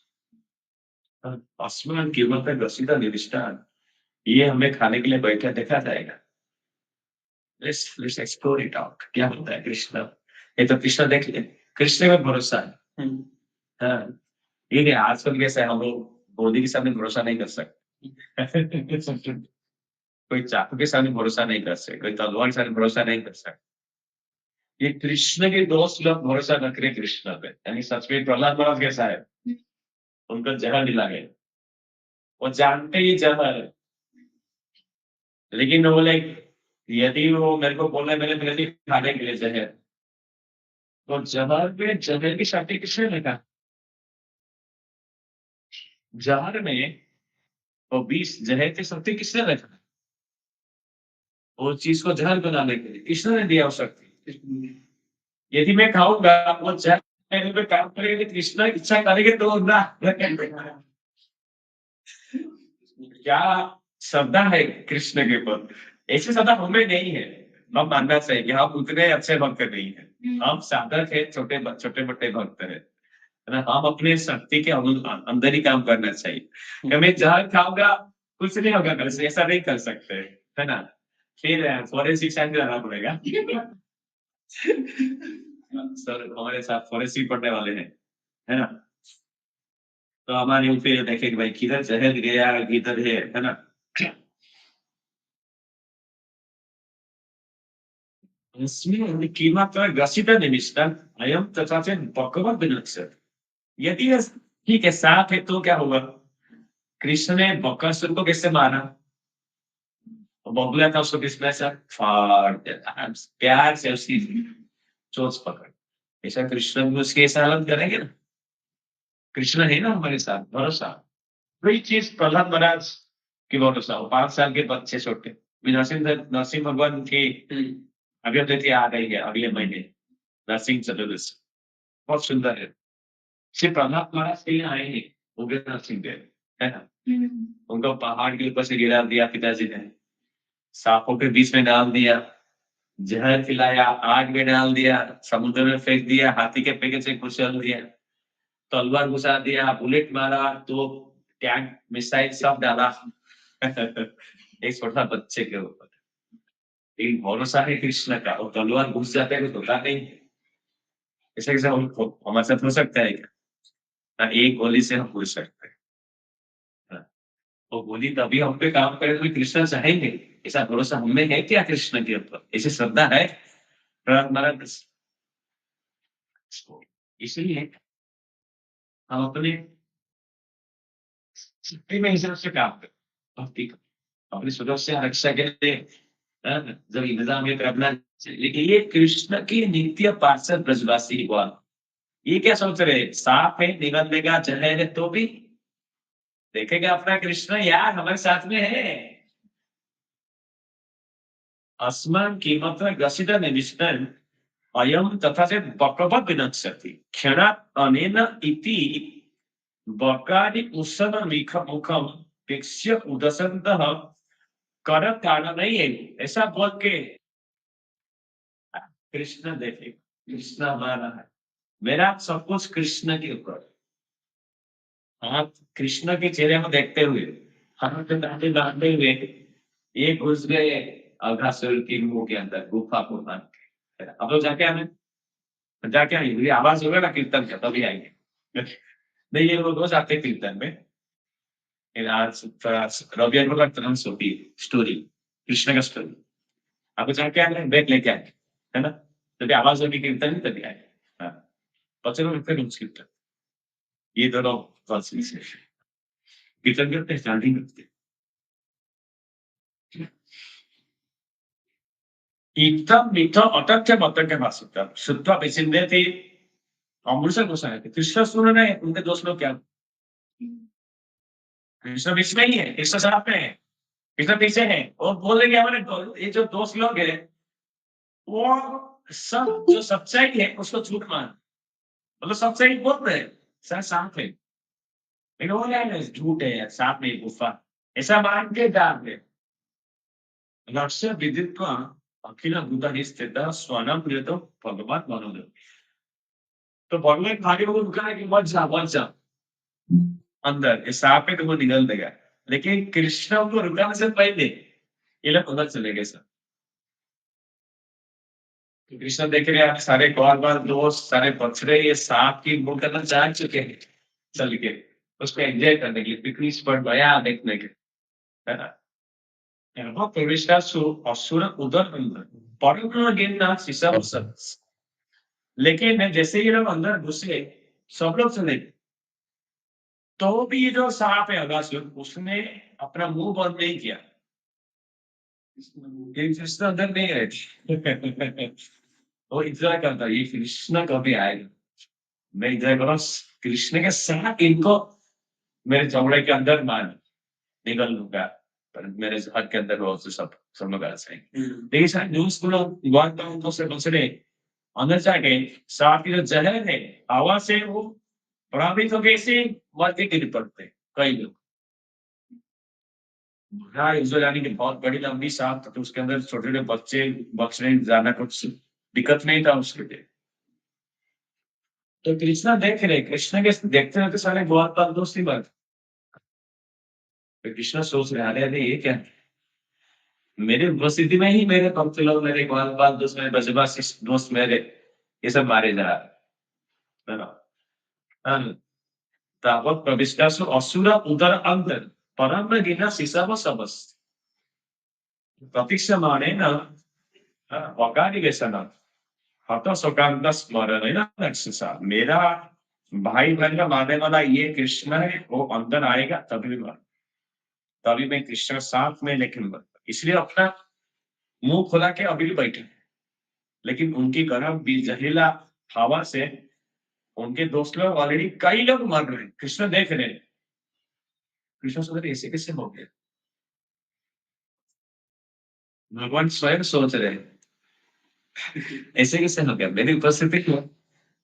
अस्मिन् किमत्र ग्रसिता निविष्टा, ये हमें खाने के लिए बैठा देखा जाएगा। लेट्स एक्सप्लोर इट आउट, क्या होता है कृष्ण। ये तो कृष्ण देख ले, कृष्ण में भरोसा है। हाँ, ये नहीं आजकल कैसे हम लोग मोदी के सामने भरोसा नहीं कर सकते। कोई चाकू के सामने भरोसा नहीं कर सकते, कोई तलवार के सामने भरोसा नहीं कर सकते। ये कृष्ण के दोस्त लोग भरोसा न करें कृष्ण पे, यानी सच में प्रहलाद महाराज कैसा है, उनका जहर मिला है, वो जानते ही जहर है, लेकिन वो बोले यदि वो मेरे को बोले मेरे लिए खाने के लिए जहर, तो जहर पे जहर की शक्ति किसने लिखा? जहर में वो 20 जहर की शक्ति किसने रखा? वो चीज को जहर बनाने के लिए किसने दिया वो शक्ति? यदि मैं खाऊंगा वो जहर मेरे पे काम करेगा, तो कृष्ण इच्छा करेंगे तो ना। क्या श्रद्धा है कृष्ण के ऊपर, ऐसी श्रद्धा हमें नहीं है। हम मानना चाहिए कि हम उतने अच्छे भक्त नहीं है, हम साधक है, छोटे छोटे मोटे भक्त है ना। हम अपने शक्ति के अंदर ही काम करना चाहिए कि मैं जहर खाऊंगा कुछ नहीं होगा, मेरे से ऐसा नहीं कर सकते, है ना। फिर फॉरेंसिक साइंस जाना पड़ेगा। सर हमारे साथ फॉरेंसिक पढ़ने वाले हैं, है ना। तो हमारे ऊपर देखे कि भाई किधर जहर गया किधर है ना। इसमें कीमत गसिता निमिष्टा अयम तथा से भगवत विनक्ष। यदि ठीक है साफ है तो क्या होगा, कृष्ण ने बकासुर को कैसे मारा, बगुला था उसको किसने ऐसा फाड़ दिया, प्यार से उसकी चोंच पकड़, ऐसा कृष्ण भी उसकी ऐसा हालत करेंगे ना। कृष्ण है ना हमारे साथ भरोसा। वही चीज प्रहलाद महाराज की भरोसा हो, 5 साल के बच्चे छोटे, नरसिंह भगवान की अभी तिथि आ रही है अगले महीने, नरसिंह चतुर्दशी बहुत सुंदर है। सिर्फ प्रहलाद महाराज के लिए आए हैं, उग्र नरसिंह देव, है ना। उनको पहाड़ के ऊपर से गिरा दिया पिताजी ने, सांपों के बीच में डाल दिया, जहर खिलाया, आग में डाल दिया, समुद्र में फेंक दिया, हाथी के पैकेट से कुचल दिया, तलवार घुसा दिया, बुलेट मारा, तो टैंक मिसाइल सब डाला। एक छोटा बच्चे के ऊपर एक भरोसा है कृष्ण का, और तलवार घुस जाते हैं तो होता नहीं। ऐसे कैसे हमारे साथ हो सकता है क्या, ना एक गोली से हम घुस सकते हैं। तो गोली तभी हम पे काम करे तो कृष्ण चाहेंगे, ऐसा भरोसा हमें है क्या कृष्ण के ऊपर, ऐसी श्रद्धा है हमारा। इसलिए हम अपने शक्ति में हिसाब से काम करें, भक्ति का अपनी सुरक्षा रक्षा के लिए, जब इंतजाम ये करना चाहिए। लेकिन ये कृष्ण की नित्य पार्षद ब्रजवासी हुआ, ये क्या सोच रहे, सांप है निगल देगा, जहर है तो भी देखेगा अपना कृष्ण यार हमारे साथ में है। अस्मान कीमत गसित निविष्टन अयम तथा से बकवत विनक्ष्यति क्षणात् अनेन इति बकादि उसन मुखम वीक्ष्य उदसन्तः कर कारण नहीं है, ऐसा बोल के कृष्ण देखे, कृष्ण हमारा है, मेरा सब कुछ कृष्ण के ऊपर। आप कृष्ण के चेहरे में देखते हुए हाथ पे दांते बांधते हुए ये घुस गए अघासुर की मुंह के अंदर गुफा को बांध के। अब तो जाके आने, जाके आएंगे, ये आवाज होगा ना कीर्तन का तभी आएंगे। नहीं ये लोग रोज आते कीर्तन में, आज रविवार को ट्रांस होती है स्टोरी, कृष्ण का स्टोरी। आपको जाके आने बैग लेके आए, है ना। तभी आवाज होगी कीर्तन ही तभी आए। हाँ, बच्चे लोग फिर कीर्तन, ये दोनों कीर्तन करते हैं, चांटिंग करते हैं। इत्थं मिथ्या अतथ्य मतज्ञ भाषितम् श्रुत्वा विचिन्त्यति अमृषा गोसाई थे। कृष्ण सुन रहे हैं, उनके दोस्त लोग क्या, कृष्ण बीच में ही है, कृष्ण साथ में है, कृष्ण पीछे है, और बोल रहे हमारे ये जो दोस्त लोग है वो सब जो सच्चाई है उसको झूठ मान, मतलब सच्चाई बोल रहे हैं सर साथ में, लेकिन वो क्या है झूठ है, साथ में गुफा ऐसा मान के डाल दे। लक्ष्य विदित्वा अखिल भूत स्थित स्वनम प्रियतम भगवान मनोदय। तो भगवान भाग्य को रुका है कि मत जा अंदर, ये सांप है तो वो निगल देगा, लेकिन कृष्ण को रुकाने से पहले ये लोग उधर चले गए सर। तो कृष्ण देख रहे हैं सारे कौन बार दोस्त सारे बछड़े ये सांप की मुंह करना जान चुके हैं, चल के उसको एंजॉय करने के लिए पिकनिक स्पॉट गया देखने के, है ना। यहाँ प्रवेश का असुर उदर अंदर परम गिरना शीशा, लेकिन जैसे ये लोग अंदर घुसे सब लोग चले गए, तो भी ये जो सांप है अगासुर उसने अपना मुंह बंद नहीं किया, ये कृष्ण अंदर नहीं रहती। वो इंतजार करता ये कृष्ण कभी आएगा, मैं इंतजार करूँ कृष्ण के साथ इनको मेरे चौड़े के अंदर मान निकल लूंगा, पर मेरे हाथ के अंदर रोज सब लोग आ जाएंगे। लेकिन शायद न्यूज को लोग लॉकडाउन से बचने अंदर जाके सांप की जो जहर है हवा से वो प्रभावित होकर इसे मर के गिर पड़ते कई लोग। बुढ़ा यूजुअल यानी कि बहुत बड़ी लंबी सांप, तो उसके अंदर छोटे छोटे बच्चे बक्सने जाना कुछ दिक्कत नहीं था उसके लिए। तो कृष्णा देख रहे, कृष्णा के देखते रहते सारे ग्वालपाल दोस्त ही बात। तो कृष्णा सोच रहे, अरे अरे ये क्या है? मेरी उपस्थिति में ही मेरे भक्त लोग, मेरे ग्वालपाल दोस्त, मेरे ब्रजवासी दोस्त मेरे, ये सब मारे जा रहे है ना। हाँ, तावत् प्रविष्टासु असुर उदर अंतर परम गिना शिशव सबस प्रतीक्षमाणेन अकारिवेशन हत शोकांत स्मरण रक्षसा। मेरा भाई बहन मारने वाला ये कृष्ण है, वो अंदर आएगा तभी मर, तभी मैं कृष्ण के साथ में लेकिन मर, इसलिए अपना मुंह खुला के अभी भी बैठे। लेकिन उनकी गर्म जहरीला हवा से उनके दोस्त लोग ऑलरेडी कई लोग मर रहे हैं, कृष्ण देख रहे हैं। कृष्ण सोच रहे ऐसे कैसे हो गया, भगवान स्वयं सोच रहे हैं ऐसे कैसे हो गया, मेरी उपस्थिति में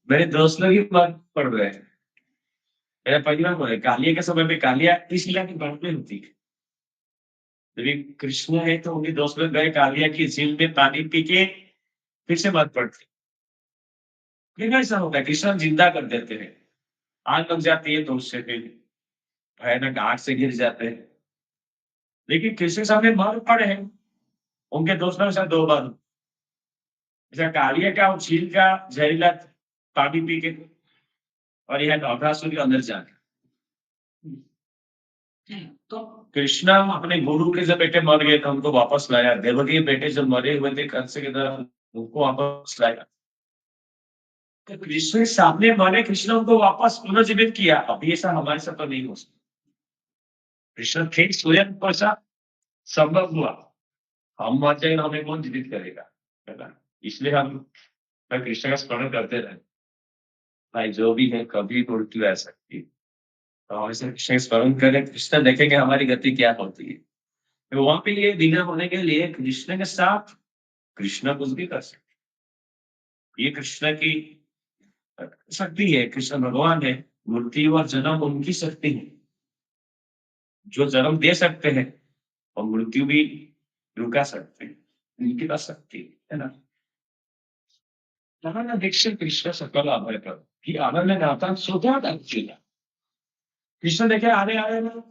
मेरे दोस्त लोग ही मर पड़ रहे हैं। मेरा परिवार बोले कालिया के समय में कालिया इस लीला की बात में होती है। जब ये कृष्ण है तो उनके दोस्त लोग गए कालिया की झील में पानी पी के फिर से मर पड़ते। फिर ऐसा होता है कृष्ण जिंदा कर देते हैं, आग लग जाती है तो उससे फिर भयानक आग से गिर जाते हैं। लेकिन कृष्ण के सामने मर पड़े हैं उनके दोस्त लोग शायद 2 बार। जैसा कालिया का और झील का जहरीला पानी पी के, और यह नौकासुर के अंदर जाके। तो कृष्णा अपने गुरु के जब बेटे मर गए थे उनको वापस लाया, देवकी के बेटे जब मरे हुए थे कंस की तरह उनको वापस लाया। तो कृष्ण के सामने मरे कृष्ण उनको वापस पुनर्जीवित किया। अभी ऐसा हमारे साथ तो नहीं हो सकता। कृष्ण फिर स्वयं को ऐसा संभव हुआ, हम मर जाए हमें कौन जीवित करेगा, है ना। इसलिए हम कृष्ण का स्मरण करते रहे, भाई जो भी है कभी मृत्यु आ सकती है, तो हम ऐसे कृष्ण का स्मरण करें, कृष्ण देखेंगे हमारी गति क्या होती है। तो वहां पे ये विनय होने के लिए कृष्ण के साथ कृष्ण कुछ भी कर सकते। ये कृष्ण की शक्ति है, कृष्ण भगवान है, मृत्यु और जन्म उनकी शक्ति है, जो जन्म दे सकते हैं और मृत्यु भी रुका सकते हैं, उनकी पास शक्ति है ना। नाना दीक्षित कृष्ण सकल अभय कर कि आनंद नाता स्वतः अर्जुन। कृष्ण देखे आने आए ना,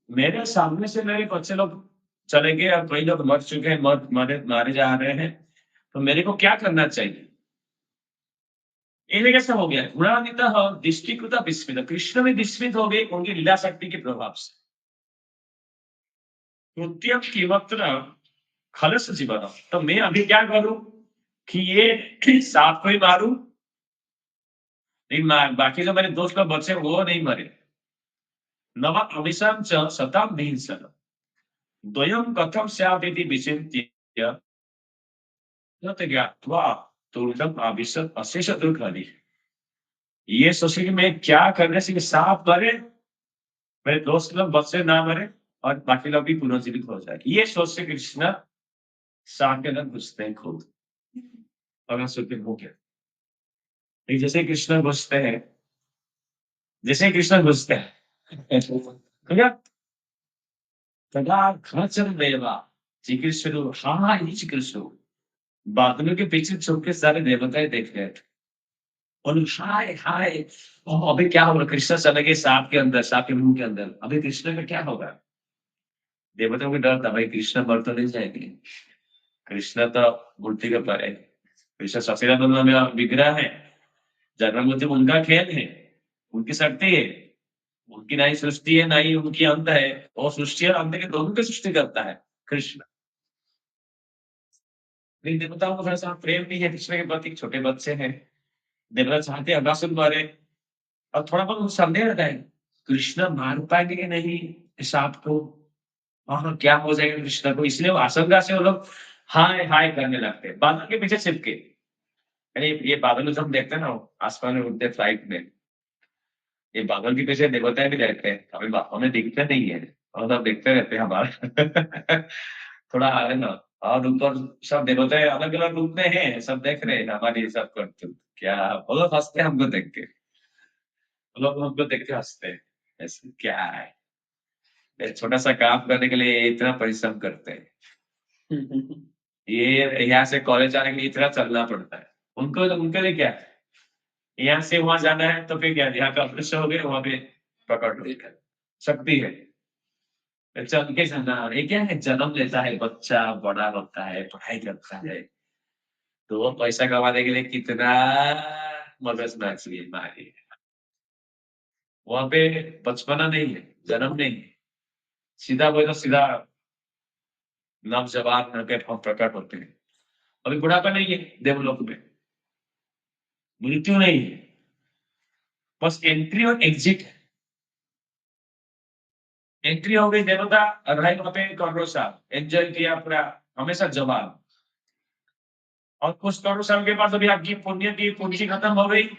मेरे सामने से मेरे बच्चे लोग चले गए और कई लोग मर चुके हैं, मारे मारे जा रहे हैं, तो मेरे को क्या करना चाहिए। ये कैसा हो गया, गुणान्वित दृष्टिकृत विस्मित, कृष्ण में विस्मित हो गए उनकी लीला शक्ति के प्रभाव से। कृत्यम किमत्र खलस जीवन, तो मैं अभी क्या करूं कि ये सांप को ही मारूं, नहीं मार, बाकी जो मेरे दोस्त लोग बचे वो नहीं मरे। नव अमिषम च शताम हिंसन द्वयम कथम स्यादिति विचिन्त्य तत् ज्ञात्वा तुर्दम अभिषद अशेष दुर्घटि। ये सोचे कि मैं क्या करने से कि सांप मरे, मेरे दोस्त लोग बच्चे ना मरे, और बाकी लोग भी पुनर्जीवित हो जाए, ये सोच से कृष्ण सांप के अंदर घुसते हैं खुद, और सुखी हो गया। लेकिन जैसे कृष्ण घुसते हैं, जैसे कृष्ण घुसते हैं तो क्या तदा खचर देवा चिकित्सु, हाँ ही चिकित्सु, बादलों के पीछे छुप के सारे देवताएं देख रहे थे। और हाय हाय, अभी क्या होगा, कृष्ण चले गए सांप के अंदर, सांप के मुंह के अंदर, अभी कृष्ण का क्या होगा। देवताओं को डर था, भाई कृष्ण मर तो नहीं जाएंगे, कृष्ण तो मूर्ति के परे, कृष्ण सचिदानंद में विग्रह है, जन्म मृत्यु उनका खेल है, उनकी शक्ति है, उनकी ना ही सृष्टि है ना ही उनकी अंत है, और सृष्टि और अंत के दोनों की सृष्टि करता है कृष्ण। लेकिन देवताओं को थोड़ा सा प्रेम नहीं है कृष्ण के प्रति, छोटे बच्चे हैं, देवता चाहते हैं अगासुर मारे, और थोड़ा बहुत संदेह रहता है कृष्ण मार पाएंगे कि नहीं इस सांप को, हाँ क्या हो जाएगा कृष्ण को, इसलिए वो आशंका से वो लोग हाय हाय करने लगते हैं बादल के पीछे छिपके। अरे ये बादल जो हम देखते हैं ना आसमान में उड़ते फ्लाइट में, ये बादल के पीछे देवताएं भी रहते हैं, हमें दिखते नहीं है, और सब देखते रहते हैं हमारा थोड़ा है ना। और ऊपर सब देवताएं अलग अलग रूप में हैं, सब देख रहे हैं हमारी सब करतूत, क्या वो लोग हंसते हैं हमको देख के, वो लोग हमको देख के हंसते हैं, ऐसे क्या है। एक छोटा सा काम करने के लिए इतना परिश्रम करते हैं। ये यहाँ से कॉलेज आने के लिए इतना चलना पड़ता है। उनके लिए क्या है, यहाँ से वहां जाना है तो फिर क्या, यहाँ का अदृश्य हो गए, वहां पे पकड़ लो, शक्ति है। चल के जाना, ये क्या है, जन्म लेता है बच्चा, बड़ा होता है, पढ़ाई करता है, तो वो पैसा कमाने के लिए कितना मगज मारी है। वहां पे बचपना नहीं है, जन्म नहीं है, सीधा बोले तो सीधा नवजवान होकर हम प्रकट होते हैं। अभी बुढ़ापा नहीं है देवलोक में, मृत्यु नहीं है, बस एंट्री और एग्जिट है। एंट्री हो गई देवता, रहे वहां पे करोड़ों साल, एंजॉय किया पूरा, हमेशा जवाब। और कुछ करोड़ों साल के बाद अभी आपकी पुण्य की पूंजी खत्म हो गई,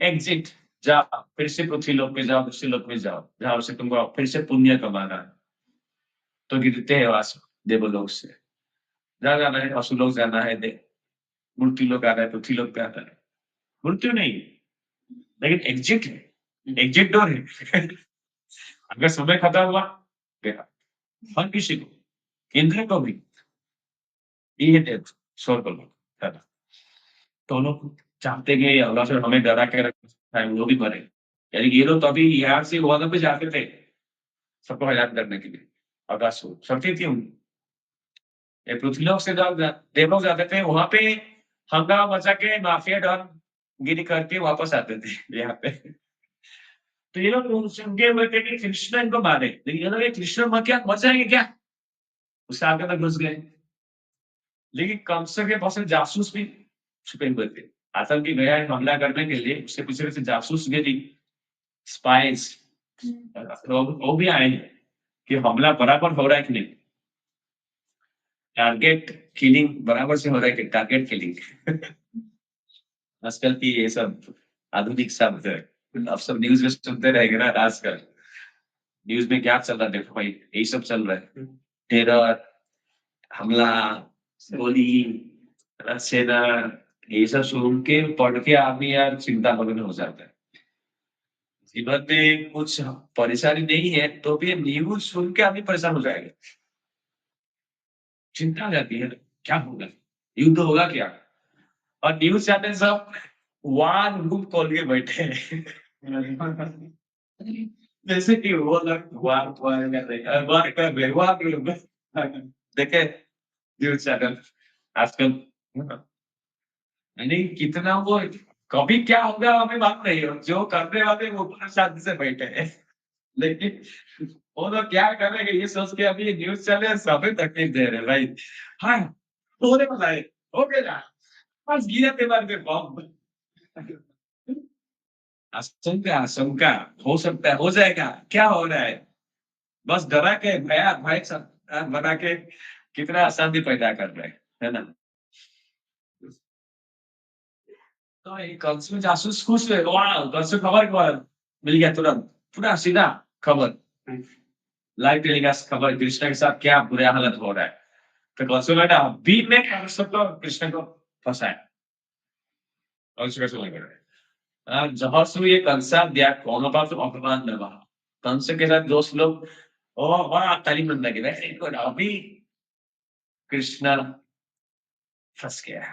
एग्जिट, जाओ फिर से पृथ्वी लोक में जाओ, दूसरे लोक में जाओ, जहां से तुमको फिर से पुण्य कमाना है। तो गिरते हैं वास देवलोक से, जहाँ जाना है, असुलोक जाना है, मूर्ति लोग आना है, पृथ्वी लोक पे आना है। मृत्यु नहीं, लेकिन एग्जिट है, एग्जिट डोर है। अगर समय खत्म हुआ, गया। हर किसी को, इंद्र को भी, ये डेथ, स्वर्ग लोक, खत्म। तो लोग चाहते कि अल्लाह से हमें डरा के रखा है, वो भी मरे। यानी ये लोग तो अभी यहाँ से वहां पे जाते थे सबको हलाक करने के लिए, अगासुर शक्ति थी उनकी। ये पृथ्वीलोक से जब देवलोक जाते थे, वहां पे हंगामा मचा के माफिया डॉन गिरी करके वापस आते थे यहाँ पे। तो ये लोग उनके हुए थे कि कृष्ण इनको मारे, लेकिन ये लोग ये कृष्ण मर क्या मर जाएंगे क्या, उससे आगे तक घुस गए। लेकिन कंस के पास से जासूस भी छुपे हुए थे, आतंकी गया है हमला करने के लिए, उसके पीछे से जासूस गए, स्पाइस, वो भी आए हैं कि हमला बराबर हो रहा है कि नहीं, टारगेट किलिंग बराबर से हो रहा है कि टारगेट किलिंग। आजकल की ये सब आधुनिक शब्द है, अब सब न्यूज में सुनते रहेंगे ना। आजकल न्यूज में क्या चल रहा है, देखो भाई यही सब चल रहा है, टेरर, हमला, गोली, सेना, ये सब सुन के पढ़ के आदमी यार चिंता मग्न हो जाता है। जीवन में कुछ परेशानी नहीं है तो भी न्यूज सुन के आदमी परेशान हो जाएगा, चिंता आ जाती है, क्या होगा, युद्ध होगा क्या। और न्यूज चैनल सब वार रूम खोल के बैठे हैं। जैसे कि वो लोग वार वार कर रहे हैं, वार कर रहे हैं, वार रूम में। देखे न्यूज चैनल आजकल, यानी कितना वो, कभी क्या होगा हमें बात नहीं हो, जो करने वाले वो पूरा शांति से बैठे हैं। लेकिन वो लोग क्या करेंगे ये सोच के अभी न्यूज चैनल सभी तकलीफ दे रहे हैं भाई। हाँ, होने वाला है, हो गया, बस गिरते मारते बम। आशंका आशंका, हो सकता है, हो जाएगा, क्या हो रहा है, बस डरा के भया भय सब बना के कितना अशांति पैदा कर रहे हैं, है ना। तो ये कंस में जासूस खुश हुए, वाह कंस को खबर मिल गया तुरंत, पूरा सीधा खबर, लाइव टेलीकास्ट खबर, कृष्ण के साथ क्या बुरा हालत हो रहा है। तो कंस को लगा अभी में कंस को कृष्ण को फंसाया, कंस कैसे लग रहा है, जहाँ से ये कंसा दिया कौन बात तो अपमान में वहां कंस के साथ दोस्त लोग, ओ वाह ताली बन लगे, वैसे इनको अभी कृष्ण फंस गया,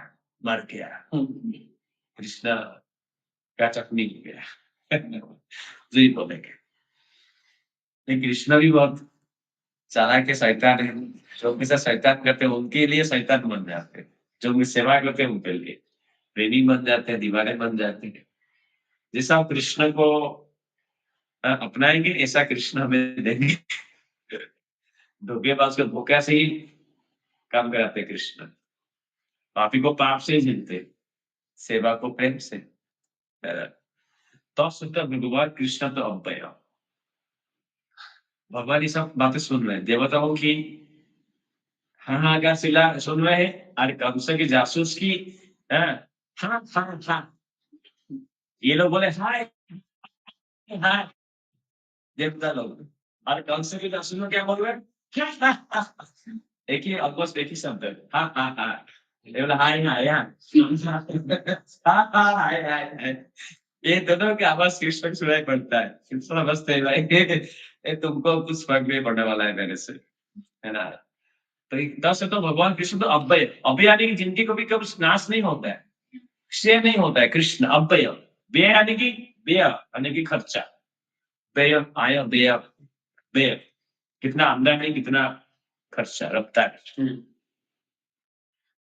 मर गया, कृष्ण का चटनी हो गया। जी बोलेंगे, लेकिन कृष्ण भी बहुत चालाक के शैतान है, जो उनके साथ शैतान करते हैं उनके लिए शैतान बन जाते हैं, जो उनकी सेवा करते हैं उनके लिए प्रेमी बन जाते हैं, दीवाने बन जाते हैं। जैसा हम कृष्ण को अपनाएंगे ऐसा कृष्ण हमें देंगे। धोखेबाज को धोखा से ही काम कराते हैं कृष्ण, पापी को पाप से ही झेलते, सेवा को प्रेम से। तो सुनकर भगवान कृष्ण तो अव्यय, भगवान ये सब बातें सुन रहे हैं, देवताओं की हाहाकार सिला सुन रहे हैं, और कंस की जासूस की हाँ हाँ हाँ हाँ, ये लोग बोले हाय हाय, देवता लोग, और कंस की जासूस में क्या बोल रहे हैं, हाँ, हाँ, हाँ। एक ही ऑलमोस्ट एक ही शब्द है, हाँ हाँ हाँ, ये बोला हाय हाय हाँ, हाँ हाँ हाय हाय हाय, ये दोनों की आवाज कृष्ण को सुनाई पड़ता है। कृष्ण समझते हैं भाई ये तुमको कुछ फर्क नहीं पड़ने वाला है मेरे से, है ना? तो एकदम से तो भगवान कृष्ण तो अव्यय, अव्यय यानी कि जिनकी कभी कभी नाश नहीं होता है, क्षय नहीं होता है। कृष्ण अव्यय, व्यय यानी कि व्यय यानी कि खर्चा, व्यय आय व्यय, व्यय कितना आमदनी कितना खर्चा रखता है।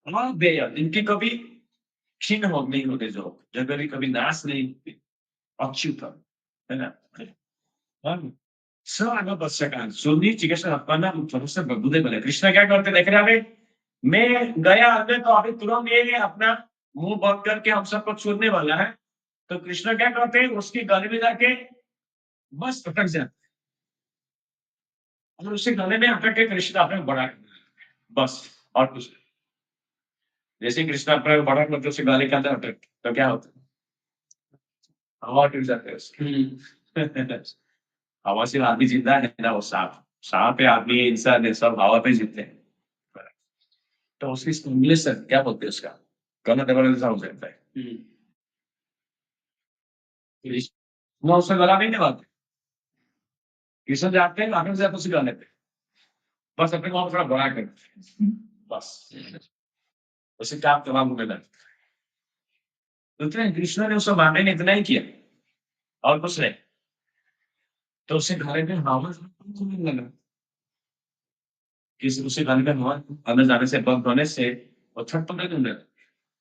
हाँ व्यय इनकी कभी क्षीण हो नहीं होते, जो कभी कभी नाश नहीं होते, अच्युत है ना? हाँ। स आगम पश्चात सुनी चिकित्सा अपना भरोसा बुद्धे बने। कृष्ण क्या करते देख रहे हैं? मैं गया अंदर तो अभी तुरंत ये अपना मुंह बंद करके हम सबको छूने वाला है। तो कृष्ण क्या करते हैं? उसकी गले में जाके बस अटक जाते, और उसके गले में अटक के कृष्ण अपने बड़ा करते हैं। बस और कुछ नहीं। जैसे कृष्ण अपने बड़ा करते उसके गले के अंदर अटक तो क्या होता है? हवा टूट जाते है उसकी। हवा से आदमी जिंदा है ना, वो सांप, सांप है आदमी है इंसान है, सब हवा पे जीते हैं। तो उसकी स्टिमुलेशन क्या बोलते हैं उसका, गला दबाने जैसा हो जाता है। कृष्ण उसका गला नहीं दबाते, कृष्ण जाते हैं आगे से आप उसी गले पे बस अपने को थोड़ा बड़ा करते हैं, बस उसे काम तमाम होने लगता है। तो इतने कृष्ण ने उसको मारने ने इतना ही किया और कुछ नहीं। तो उसे घरे में हवा नहीं लगा, किसी उसे घरे में हवा अंदर जाने से बंद होने से वो छटपटाने लगा,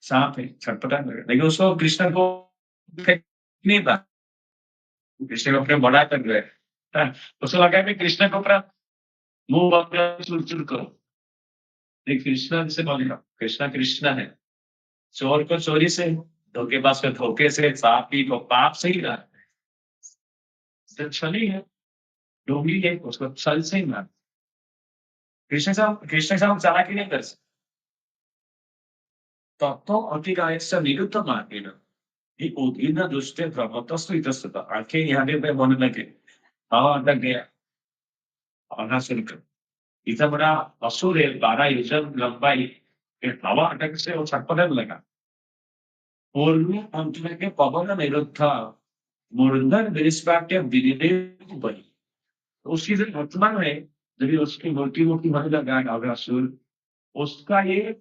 सांप है छटपटाने लगा, लेकिन उसको कृष्ण को फेंक नहीं था, कृष्ण को अपने बड़ा कर रहे हैं। हाँ, उसको लगा कि कृष्ण को अपना मुंह बंद कर चुर करो, लेकिन कृष्ण से बोलेगा कृष्ण कृष्ण है, चोर को चोरी से, धोखेबाज को धोखे से, पापी को पाप से ही मार, छली है, डोंगी है उसको छल से ही मार। कृष्ण से हम चालाकी नहीं कर सकते। तत्व अतिगायस्य निरुद्ध मार्गेण हि उद्भिन्न दुष्टे भ्रमतस्तु इतस्ततः। आंखें यहाँ पे बोलने लगे, हवा अटक गया, आना शुरू कर। इतना बड़ा असुर है, 12 योजन लंबाई, फिर हवा अटक से वो छटपटने लगा। पूर्वी अंत के पवन निरुद्ध मूर्धन विस्फाट्य विदिते बही। तो उसकी जो वर्तमान है, जब उसकी मूर्ति मूर्ति होने लगा अगासुर, उसका ये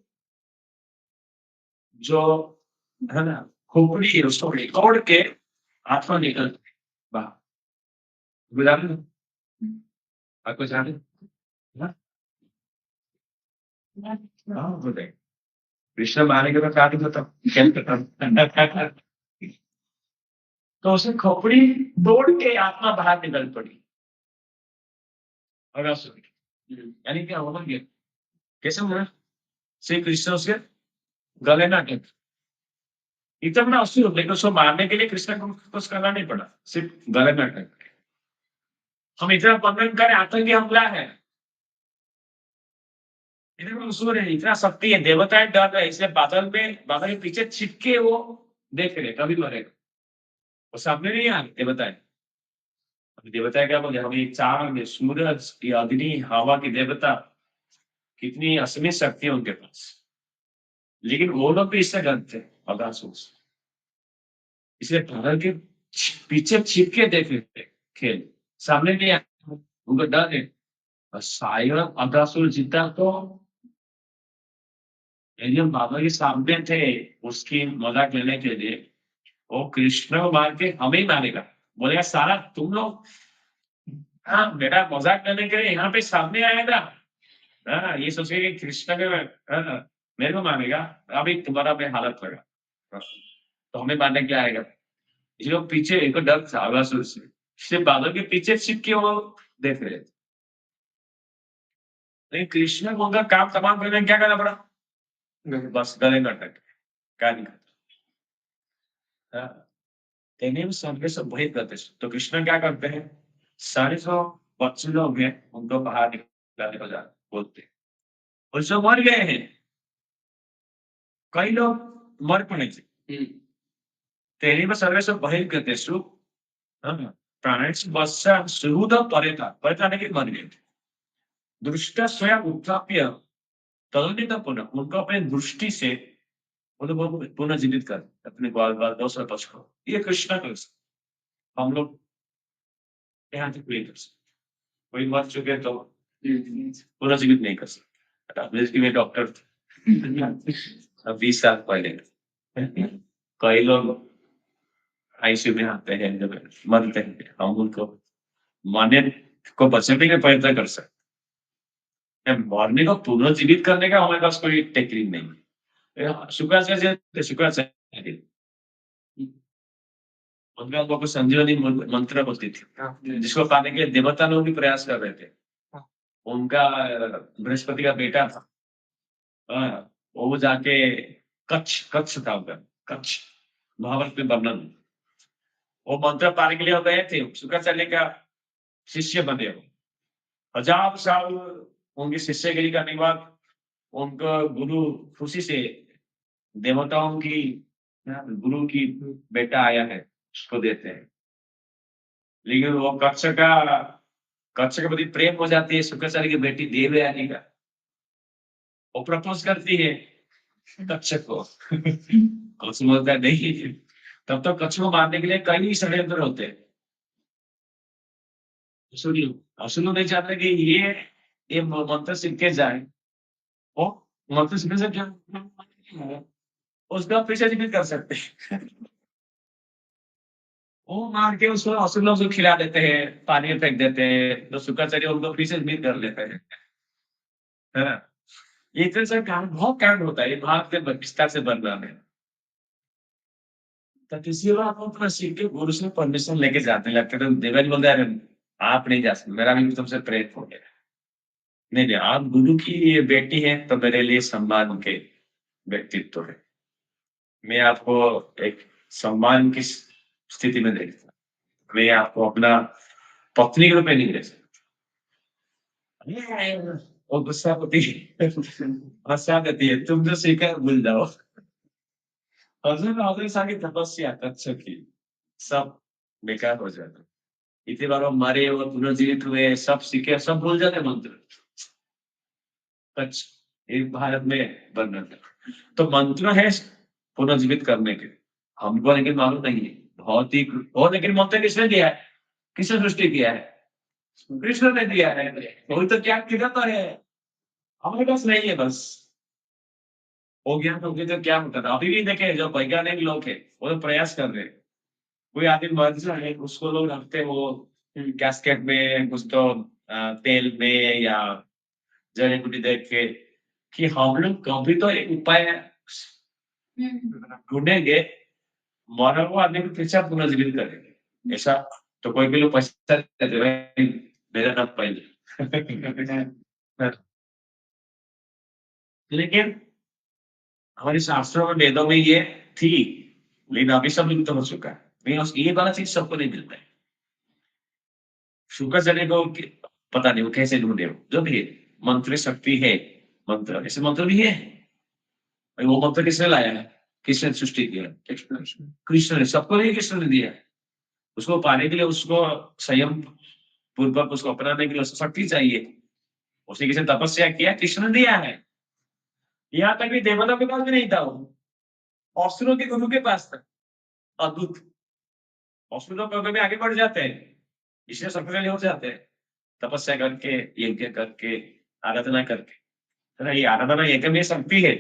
जो है ना खोपड़ी है उसको तोड़ के आत्मा निकल बाहर, गुलाम आपको जाने हाँ हाँ, बोले कृष्ण मारने के बाद काट दो तब क्या करता। तो उसे खोपड़ी तोड़ के आत्मा बाहर निकल पड़ी अगासुर की। यानी क्या होगा ये कैसे हुआ? श्री कृष्ण उसके गले में अटक, इतना बड़ा असुर, लेकिन उसको मारने के लिए कृष्ण को कुछ करना नहीं पड़ा, सिर्फ गले में अटक। हम इतना वर्णन करें आतंकी हमला है, इतना असुर है, इतना शक्ति है, देवताएं डर रहे, इसलिए बादल में, बादल के पीछे छिपके वो देख रहे कभी मरेगा, वो सामने नहीं आ रहे देवताएं। अभी देवताएं क्या बोले, हम ये चांद सूरज ये अग्नि हवा की देवता, कितनी असीमित शक्ति है उनके पास, लेकिन वो लोग भी इससे डरते अगासुर से, इसलिए बादल के पीछे छिप के देख रहे थे खेल, सामने नहीं आए, उनको डर है। और शायद अगासुर जीता तो यदि हम बाबा के सामने थे उसकी मजाक लेने के लिए, वो कृष्ण को मार के हमें ही मारेगा, बोलेगा सारा तुम लोग, हाँ बेटा मजाक करने के लिए यहाँ पे सामने आया था, हाँ ये सोचे कि कृष्ण के हाँ, मेरे को मारेगा, अभी तुम्हारा में हालत लगा, तो हमें मारने के लिए आएगा। ये लोग पीछे एक डर था अगासुर से, इसलिए बादल के पीछे छिप के वो देख रहे थे। लेकिन कृष्ण को उनका काम तमाम करने क्या करना पड़ा? बस गले में अटक क्या नहीं करता। तेने उस स्वर्ग से वही करते, तो कृष्ण क्या करते हैं, सारे जो बच्चे लोग हैं उनको बाहर निकालने को जा बोलते हैं, और जो मर गए हैं कई लोग मर पड़े थे, तेने में सर्वे से बहिर्गतेषु प्राणेषु वत्सा सुहृद परेता, परेता नहीं कि मर गए थे। दृष्टा स्वयं उत्थाप्य तदनित पुनः, उनको अपने दृष्टि से वो तो वो पुनर्जीवित कर अपने बाल बाल दूसरा पक्ष को, ये कृष्णा कर सकते। हम लोग यहाँ तक नहीं कर सकते। कोई मर चुके तो पुनर्जीवित नहीं कर सकते। जैसे मैं डॉक्टर अब 20 साल पहले कई लोग आईसीयू में आते हैं, जब मरते हैं, हम उनको मरने को बचाने का प्रयत्न कर सकते हैं। मरने को पुनर्जीवित करने का हमारे पास कोई टेक्निक नहीं है। शुक्राचार्य उनका को संजीवनी मंत्र होती थी, जिसको पाने के देवता लोग भी प्रयास कर रहे थे। उनका बृहस्पति का बेटा था, वो जाके कच्छ कच्छ था उनका, कच्छ महाभारत में वर्णन, वो मंत्र पाने के लिए हो गए थे, शुक्राचार्य का शिष्य बने हो। 1000 साल उनकी शिष्यगिरी करने के बाद उनका गुरु खुशी से देवताओं की गुरु की बेटा आया है उसको देते हैं। लेकिन वो कच्छ के प्रति प्रेम हो जाती है शुक्राचार्य की बेटी देवयानी का, वो प्रपोज करती है कच्छ को। कच्छ बोलता है नहीं, तब तो कच्छ को मारने के लिए कई षड्यंत्र होते हैं। सुनिए नहीं चाहते कि ये मंत्र सीख के जाए, वो मंत्र सीखने से क्या उसका पीछे भी कर सकते हैं। वो मार के उसको असुर लोग उसको खिला देते हैं, पानी में फेंक देते हैं, तो शुक्राचार्य उनको पीछे भी कर लेते हैं, है ना। ये इतने सारे कारण, बहुत कारण होता है, ये भाग के विस्तार से बनना है। तो किसी बार आप अपना सीख के गुरु से परमिशन लेके जाते लगते, तो देवानी बोलते हैं आप नहीं जा सकते, मेरा भी तुमसे प्रेरित हो गया। नहीं नहीं, आप गुरु की ये बेटी है तो मेरे लिए सम्मान के व्यक्तित्व है। मैं आपको एक सम्मान की स्थिति में देखता, मैं आपको अपना पत्नी के रूप में नहीं देख सकता। वो गुस्सा होती है, हंसा देती है, तुम जो सीखा भूल जाओ। हजूर सारी तपस्या कच्छ की सब बेकार हो जाता। इतनी बार वो मरे और पुनर्जीवित हुए, सब सीखे, सब भूल जाते मंत्र। कच्छ एक भारत में बन रहा था, तो मंत्र है पुनर्जीवित करने के, हमको लेकिन मालूम नहीं है बहुत ही। और लेकिन मंत्र किसने दिया है, किसने सृष्टि किया है, कृष्ण ने दिया है। वही तो क्या तो है, हमारे पास नहीं है बस। वो ज्ञान होगी तो क्या होता था। अभी भी देखे जो वैज्ञानिक लोग है वो तो प्रयास कर रहे हैं। कोई आदमी मर जाए उसको लोग रखते वो कैस्केट में, कुछ तो तेल में या जड़ी बूटी देख के, कि हम लोग कभी तो एक उपाय ढूंढेंगे, मरा हुआ आदमी को कैसे पुनर्जीवित करेंगे। ऐसा तो कोई भी लोग पैसा देते भाई मेरा नाम पहले। लेकिन हमारे शास्त्रों में, वेदों में ये थी, लेकिन अभी सब लुप्त हो चुका है। ये वाला चीज सबको नहीं मिलता है। शुक्राचार्य को पता नहीं वो कैसे ढूंढे, जो भी है मंत्र शक्ति है, मंत्र ऐसे मंत्र भी है। वो मंत्र किसने लाया है, किसने सृष्टि किया, कृष्ण ने, सबको नहीं कृष्ण ने दिया है। उसको पाने के लिए, उसको संयम पूर्वक उसको अपनाने के लिए शक्ति चाहिए। उसने किसी तपस्या किया, कृष्ण ने दिया है। यहाँ तक भी देवता के पास भी नहीं था, वो असुरों के गुरु के पास था। अद्भुत, असुरों के में आगे बढ़ जाते हैं, इसलिए शक्तिशाली हो जाते हैं, तपस्या करके, यज्ञ करके, आराधना करके। तो ये आराधना यज्ञ में शक्ति है,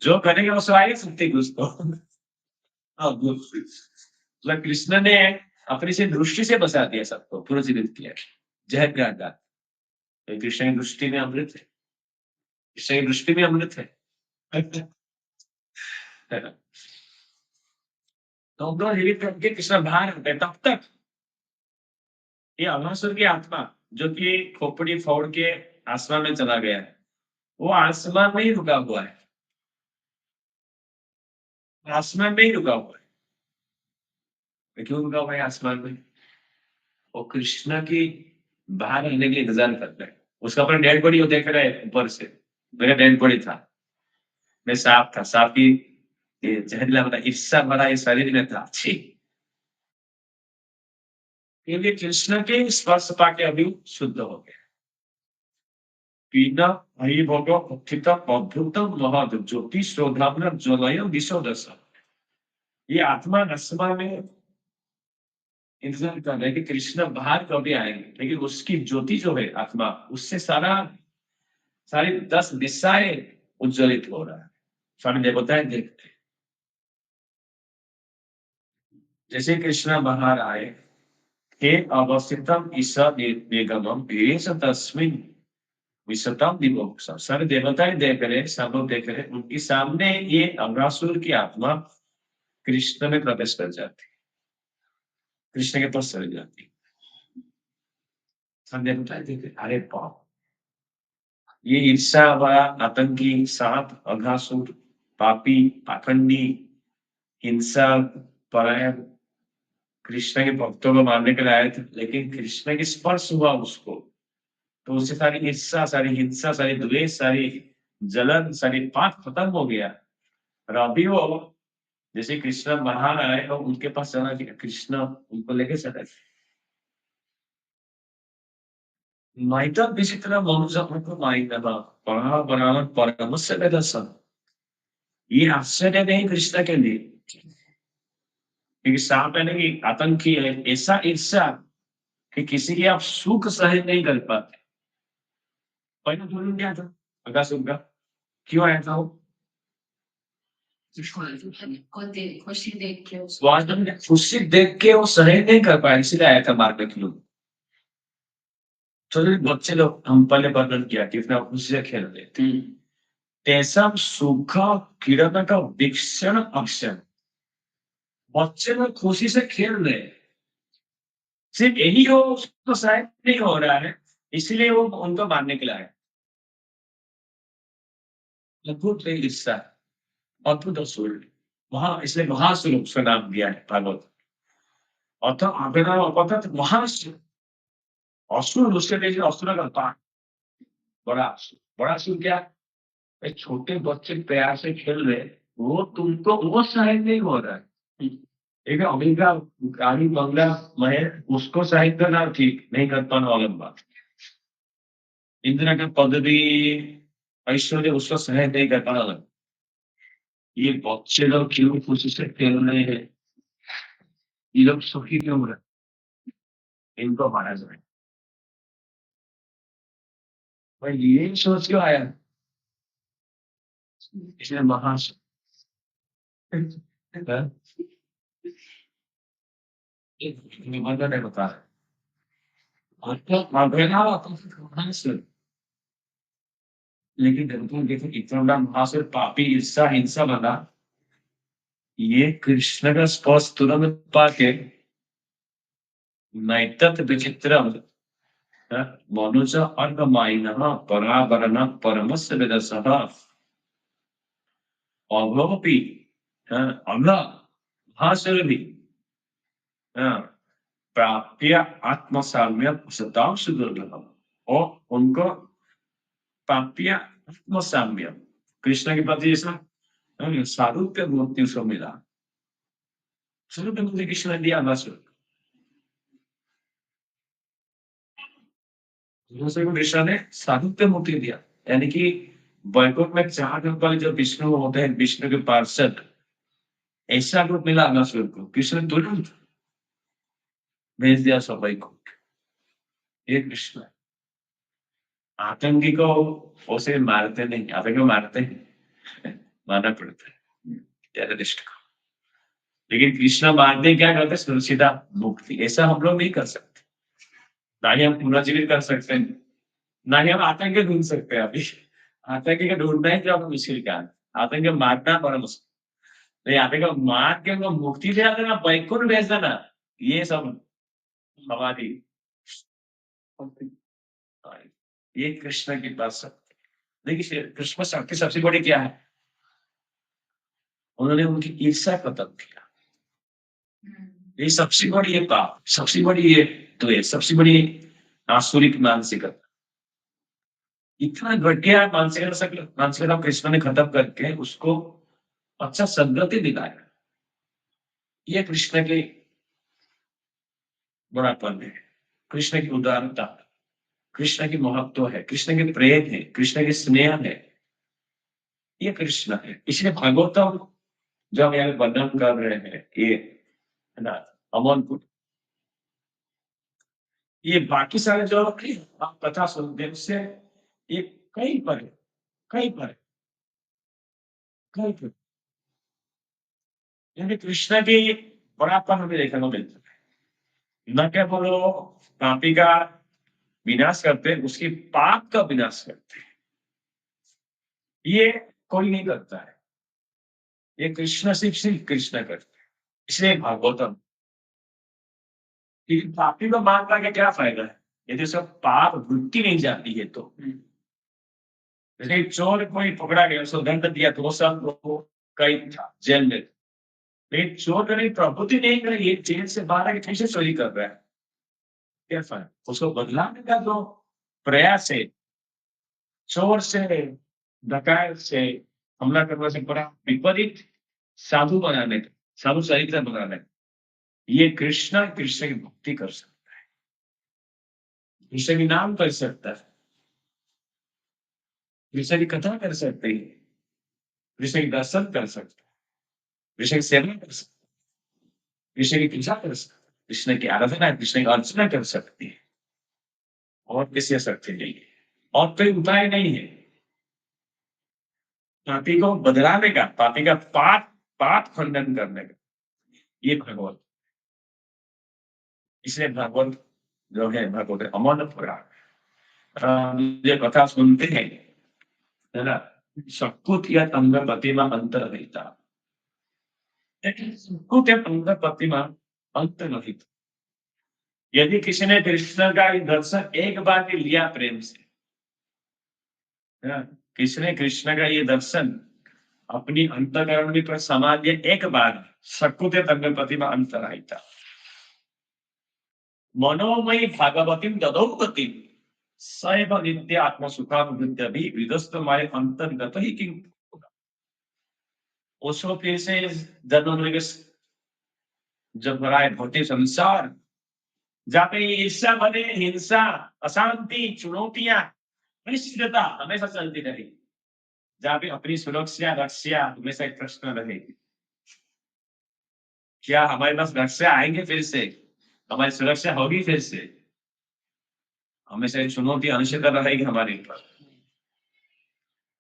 जो करेंगे वो आएगी शक्ति कुछ तो। मतलब कृष्ण ने अपनी से दृष्टि से बचा दिया, सबको पुनर्जीवित किया, जहर का आकार। तो कृष्ण की दृष्टि में अमृत है, कृष्ण की दृष्टि में अमृत है। तो हम लोग जीवित करके कृष्ण बाहर होते हैं, तब तक ये अनासुर की आत्मा जो कि खोपड़ी फोड़ के आसमान में चला गया है, वो आसमान में ही रुका हुआ है, आसमान में ही रुका हुआ है। क्यों रुका हुआ है आसमान में, वो कृष्ण की बाहर आने के लिए इंतजार करता है। उसका अपना डेड बॉडी वो देख रहा है ऊपर से, मेरा डेड बॉडी था, मैं सांप था, सांप की जहरीला बता हिस्सा बड़ा ये शरीर में था। छी, क्योंकि कृष्ण के स्पर्श पाके अभी शुद्ध हो गया। बिना हरिभोग उत्थित अद्भुतम महद ज्योति शोधाम्न ज्वलय विशोदश। ये आत्मा नस्मा में इंतजार कर रहे कि कृष्ण बाहर कभी आएंगे, लेकिन उसकी ज्योति जो है आत्मा, उससे सारी 10 दिशाएं उज्ज्वलित हो रहा है। स्वामी देवताएं देखते हैं। जैसे कृष्ण बाहर आए, हे अवस्थितम ईसा निगमम भेष तस्मिन विशतम दिवोक्ष। सारे देवताएं देख रहे, सब लोग देख रहे, उनके सामने ये अमरासुर की आत्मा कृष्ण में प्रवेश कर जाती, कृष्ण के पास चली जाती। सब देवताएं देख, अरे बाप, ये ईर्षा वाला आतंकी सांप अघासुर, पापी, पाखंडी, हिंसा परायण कृष्ण के भक्तों को मारने के लिए आए थे, लेकिन कृष्ण के स्पर्श हुआ उसको, तो उससे सारी ईर्षा, सारी हिंसा, सारी द्वेष, सारी जलन, सारी पाप खत्म हो गया। और अभी वो जैसे कृष्ण बाहर आए और उनके पास चला गया, कृष्ण उनको लेके चला गया। माइता विचित्र मनुष्य माइता परा बनाना परमस्य वेदसन। ये आश्चर्य नहीं कृष्ण के लिए, क्योंकि सांप है ना कि आतंकी है, ऐसा ईर्षा कि किसी के आप सुख सहन नहीं कर पाते। पहले बोलूं क्या था अगासुर का, क्यों आया था वो? खुशी देख के उसको वास्तव में खुशी देख के वो सहन नहीं कर पाया, इसलिए आया था मारने के लिए। छोटे बच्चे लोग, हम पहले वर्णन किया कितना खुशी से खेल रहे थे। तेसम सुख किरण का वीक्षण अक्षण, बच्चे लोग खुशी से खेल रहे, सिर्फ यही हो उसको शायद नहीं हो रहा है, इसलिए वो उनको मारने के लिए आया। अद्भुत हिस्सा, अद्भुत असुर, इसलिए महासुर उसका नाम दिया है भागवत। अर्थात आपका अर्थात महासुर, असुर उसके लिए असुर का पाठ, बड़ा असुर। बड़ा असुर क्या? एक छोटे बच्चे प्यार से खेल रहे, वो तुमको वो शायद नहीं हो रहा है। एक अमेरिका गाड़ी बंगला महल, उसको शायद करना ठीक नहीं कर पाना अलग बात। इंदिरा का पदवी ऐश्वर्य उसको सहन नहीं कर पाना अलग। ये बच्चे लोग क्यों खुशी से खेल रहे हैं, ये लोग सुखी क्यों रहे, इनको मारा जाए। भाई ये सोच क्यों आया, इसलिए महासुर। मदद है बता महासुर, लेकिन देखो इतना बड़ा महासुर, पापी, ईर्षा, हिंसा बना, ये कृष्ण का स्पर्श तुरंत पाके नैतत् विचित्रम मनुज अर्घमायिनः परावरण परमस्य वेदसः अभवपि अम्ला महासुर भी प्राप्य आत्मसाम्य सताम सुदुर्लभम, और उनको प्राप्य आत्मसाम्य, कृष्ण के प्रति जैसा सारूप्य मूर्ति उसको मिला। सारूप्य मूर्ति कृष्ण ने दिया महासुर को, कृष्ण ने सारूप्य मूर्ति दिया, यानी कि वैकुंठ में 4 रूप वाले जो विष्णु होते हैं, विष्णु के पार्षद, ऐसा रूप मिला अगासुर को, कृष्ण ने तुरंत भेज दिया सबाई को। ये कृष्ण आतंकी को उसे मारते नहीं, आतंकी को मारते हैं, मारना पड़ता है टेररिस्ट को, लेकिन कृष्ण मारते क्या करते, सुरक्षिता मुक्ति। ऐसा हम लोग नहीं कर सकते, ना ही हम पुनर्जीवित कर सकते हैं, ना ही हम आतंकी ढूंढ सकते हैं। अभी आतंकी का ढूंढना ही जो मुश्किल का है, आतंकी मारना बड़ा मुश्किल। नहीं, आतंकी मार के उनको मुक्ति दे देना, वैकुंठ भेज देना, ये सब हमारी, ये कृष्ण की बात सब। देखिए कृष्ण शक्ति सबसे बड़ी क्या है, उन्होंने उनकी ईर्षा खत्म किया। ये सबसे बड़ी ये पाप, सबसे बड़ी ये द्वेष, सबसे बड़ी आसुरिक मानसिकता। इतना घटिया मानसिकता कृष्ण ने खत्म करके उसको अच्छा सदगति दिलाया। ये कृष्ण की बड़ापन है, कृष्ण की उदारता, कृष्ण की महत्व है, कृष्ण के प्रेम है, कृष्ण के स्नेह है, ये कृष्ण है। इसलिए भागवतम जो हम यहाँ वर्णन कर रहे हैं, ये है ना, अमन पुर, ये बाकी सारे जो आप कथा सुनते हैं उससे ये कहीं पर है, कहीं पर है, कहीं पर। यानी कृष्ण की बड़ापन हमें देखने को मिलता है। न केवल वो पापी का विनाश करते हैं, उसकी पाप का विनाश करते हैं। ये कोई नहीं करता है, ये कृष्ण सिर्फ कृष्ण करते हैं। इसलिए भागवतम, लेकिन पापी को मान के क्या फायदा है यदि उसका पाप वृत्ति नहीं जाती है तो। जैसे चोर कोई पकड़ा गया, उसको दंड दिया, 2 साल वो कैद था जेल में, लेकिन चोर कभी प्रवृत्ति नहीं करी, ये जेल से बाहर आके कैसे चोरी कर रहा है, क्या फर्क, उसको बदलाने का जो प्रयास है, चोर से, डकैत से हमला करने से बड़ा विपरीत साधु बनाने का, साधु चरित्र बनाने का, ये कृष्ण कृष्ण की भक्ति कर सकता है, कृष्ण की नाम कर सकता है, कृष्ण की कथा कर सकते हैं, कृष्ण की दर्शन कर सकते हैं, कृष्ण की सेवा कर सकते हैं, कृष्ण की पूजा कर सकते हैं, कृष्ण की आराधना, कृष्ण की अर्चना कर सकते हैं, और किसी शक्ति नहीं है, और कोई उपाय नहीं है पापी को बदलाने का, पापी का पाप पाप खंडन करने का, ये भगवत। इसलिए भगवत जो है, भगवत अमर पुराण, ये कथा सुनते हैं, है ना, शकुत या अंग प्रतिमा अंतर रहता, लेकिन शकुत या अंग प्रतिमा अंत नहीं था। यदि किसी ने कृष्ण का दर्शन एक बार भी लिया प्रेम से, है ना, किसी ने कृष्ण का ये दर्शन अपनी अंतकरण में पर समा लिया एक बार, शकुत या अंग प्रतिमा अंतर रहता, मनोमयी भागवती ददौपति सैव नित्य आत्मसुखाभिवृद्धि भी विदस्त माय अंतर्गत ही किंग, उसको फिर से जन्म लेके जब भरा है भौतिक संसार, जहाँ पे ईर्ष्या बने, हिंसा, अशांति, चुनौतियां, अनिश्चितता हमेशा चलती रहेगी, जहाँ पे अपनी सुरक्षा रक्षा हमेशा एक प्रश्न रहेगी, क्या हमारे पास रक्षा आएंगे फिर से, हमारी सुरक्षा होगी फिर से, हमेशा एक चुनौती अनिश्चितता रहेगी हमारे ऊपर।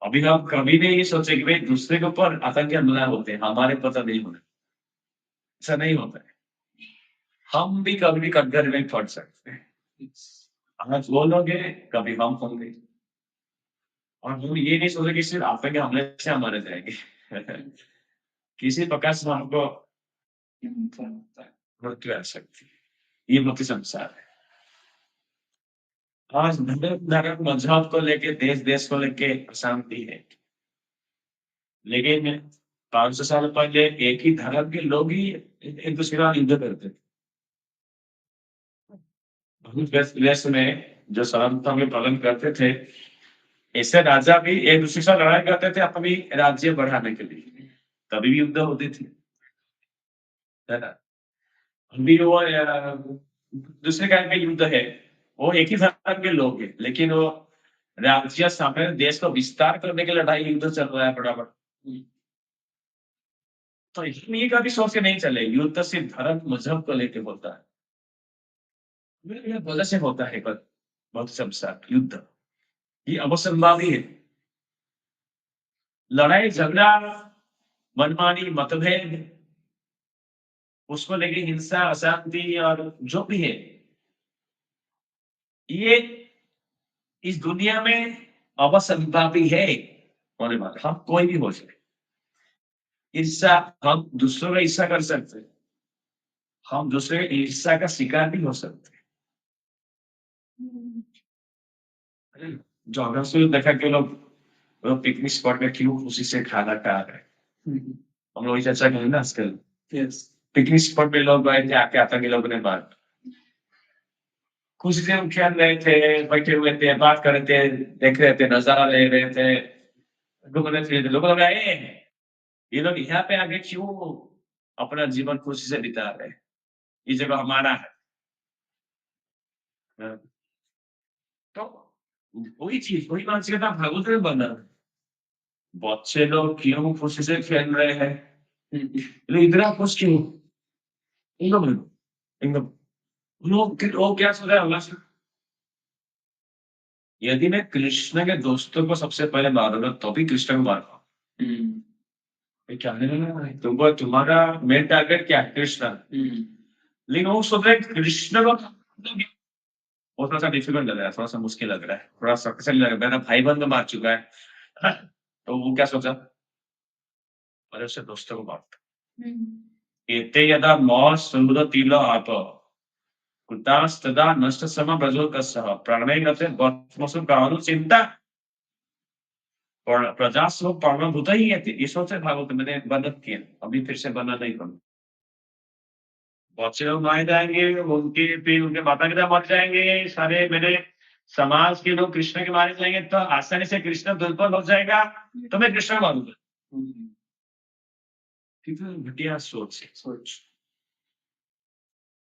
अभी हम कभी नहीं ये सोचे कि भाई दूसरे के ऊपर आतंकी हमला होते हैं, हमारे पता नहीं होना, ऐसा नहीं होता है। हम भी कभी भी कटघरे में फट सकते हैं, आज वो लोग हैं, कभी हम होंगे, और हम ये नहीं सोचे कि सिर्फ आतंकी हमले से हम मारे जाएंगे। किसी प्रकार से हमको मृत्यु आ सकती है, ये मुक्ति संसार है। आज धर्म मजहब को लेके, देश देश को लेके अशांति है, लेकिन 500 साल पहले एक ही धर्म के लोग ही एक दूसरे का युद्ध करते थे। देश में जो सर्वधर्म में पालन करते थे, ऐसे राजा भी एक दूसरे से लड़ाई करते थे अपनी राज्य बढ़ाने के लिए, तभी भी युद्ध होती थी, है ना। अभी वो दूसरे kind के युद्ध है, वो एक ही धर्म के लोग हैं, लेकिन वो राज्य सामने देश को विस्तार करने के लड़ाई युद्ध चल रहा है बराबर। तो हम ये कभी सोच के नहीं चले युद्ध सिर्फ धर्म मजहब को लेके होता है, ये वजह से होता है, पर बहुत संसार युद्ध ये अवसंभावी है। लड़ाई झगड़ा, मनमानी, मतभेद, उसको लेके हिंसा, अशांति और जो भी है, ये इस दुनिया में अवसंभावी है होने वाला, हम कोई भी हो सकते। ईर्ष्या, हम दूसरों का ईर्ष्या कर सकते हैं, हम दूसरे की ईर्ष्या का शिकार भी हो सकते हैं। जो अगर से देखा कि लोग पिकनिक स्पॉट में क्यों खुशी से खाना खा रहे हैं, हम लोग चर्चा करें ना आजकल। पिकनिक स्पॉट में लोग गए थे, आके आतंकी लोगों ने मार, खुशी से हम खेल रहे थे, बैठे हुए थे, बात कर रहे थे, देख रहे थे, नजारा ले रहे थे, घूमने फिर थे, लोग आए, ये लोग यहाँ पे आके क्यों अपना जीवन खुशी से बिता रहे हैं, ये जगह हमारा है। तो वही चीज, वही मानसिकता भागवत में बना। बच्चे लोग क्यों खुशी से खेल रहे हैं, लेकिन इतना खुश क्यों? एकदम एकदम लोग क्या सोच रहे हैं अल्लाह से? यदि मैं कृष्ण के दोस्तों को सबसे पहले मारूंगा तो भी कृष्ण को मारूंगा। ये क्या है? तुमको तुम्हारा मेन टारगेट क्या है? कृष्ण। लेकिन वो सोच रहे हैं कृष्ण को वो थोड़ा सा डिफिकल्ट लग रहा है, थोड़ा सा मुश्किल लग रहा है, थोड़ा सा कैसे लग रहा है, मेरा भाई बंद मार चुका है। तो वो क्या सोचा, अरे उससे दोस्तों को मार। एते यदा मौ सुमृतिल आप कृतास्तदा नष्ट सम प्रजोकसः प्राणे गते वर्त्मसु प्राणुचिंता और प्रजास्व प्राणभूत ही है। ये सोचे भागवत मैंने वर्णन किया, अभी फिर से वर्णन नहीं करूँ। बच्चे लोग मारे जाएंगे, उनके फिर उनके माता पिता मर जाएंगे, सारे मेरे समाज के लोग कृष्ण के मारे जाएंगे, तो आसानी से कृष्ण दुर्बल हो जाएगा, तो मैं कृष्ण मारूंगा। कितना घटिया सोच।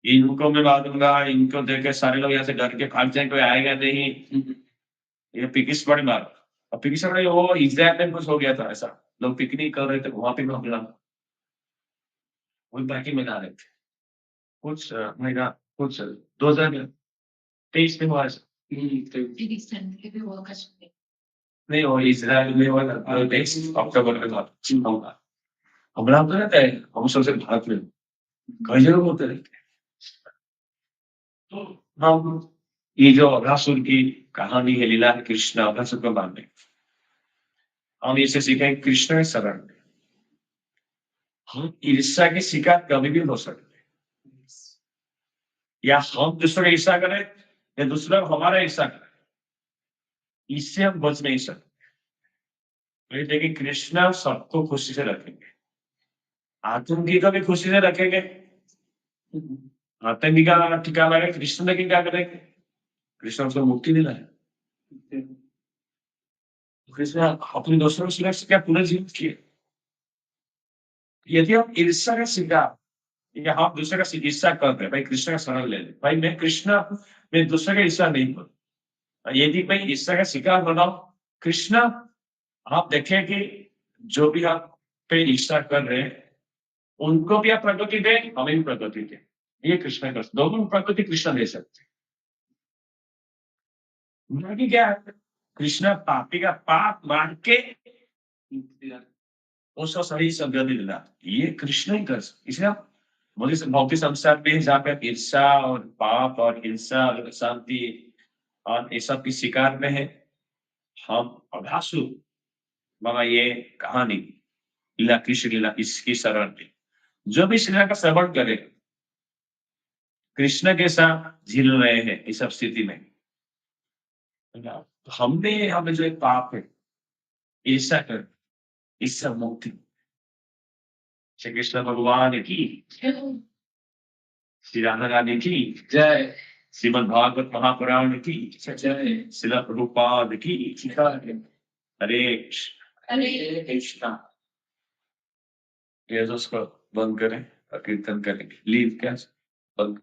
इनको मैं मारूंगा, इनको देख के सारे लोग यहाँ से डर के भाग जाएंगे, कोई आएगा नहीं। ये पिकिस बड़ी मार। और पिकिस बड़ी वो इज़राइल में कुछ हो गया था ऐसा, लोग पिकनिक कर रहे थे, वहां पे हमला, वही बाकी में ला रहे थे कुछ महीना, कुछ 2023 में हुआ ऐसा। Pakistan के भी हुआ कश्मीर। नहीं, वो इज़राइल में हुआ था, 23 अक्टूबर में हुआ। हमला होता रहता है, हम सबसे भारत में कई जगह होते रहते हैं। तो हम ये जो अघासुर की कहानी है, लीला है, कृष्ण अघासुर को मारने, हम इसे सीखें कृष्ण के शरण में। हम ईर्ष्या की शिकार कभी भी हो सकते हैं, या हम दूसरों का ईर्ष्या करें या दूसरा हमारा ईर्ष्या करे, इससे हम बच नहीं सकते। लेकिन कृष्ण सबको खुशी से रखेंगे, आतंकी को भी खुशी से रखेंगे। आतंकी का ठिकाना है कृष्ण, लेकिन क्या करेंगे? कृष्ण उसको मुक्ति दिलाए। कृष्ण अपने दोस्तों को सुरक्षा क्या पूरा जीवन किए। यदि हम ईर्ष्या का शिकार या हम दूसरे का ईर्ष्या कर रहे हैं, भाई कृष्ण का शरण ले ले, भाई मैं कृष्ण, मैं दूसरे का ईर्ष्या नहीं करूं। यदि मैं ईर्ष्या का शिकार बनाऊं, कृष्ण आप देखें कि जो भी आप पे ईर्ष्या कर रहे हैं, उनको भी आप प्रगति दें, हमें भी प्रगति दें। ये कृष्ण का, दोनों प्रगति कृष्ण दे सकते हैं। बाकी क्या है, कृष्ण पापी का पाप मान के उसको सही सदगति दिला, ये कृष्ण ही कर सकते। इसलिए आप भौतिक संसार में जहाँ पे ईर्ष्या और पाप और हिंसा और शांति और ये सब की शिकार में है, हम अभासु बाबा ये कहानी लीला, कृष्ण लीला, इसकी शरण में जो भी लीला का श्रवण करे, कृष्ण के साथ झील रहे हैं इस सब स्थिति में। तो हमने हमें जो एक पाप है ईर्ष्या कर, इससे मुक्ति। श्री कृष्ण भगवान की, श्री राधा रानी की जय, श्रीमद् भागवत महापुराण की जय, श्रील प्रभुपाद की जय। हरे कृष्ण। हरे कृष्णा। ये उसको बंद करें और कीर्तन करेंगे, लीव क्या बंद।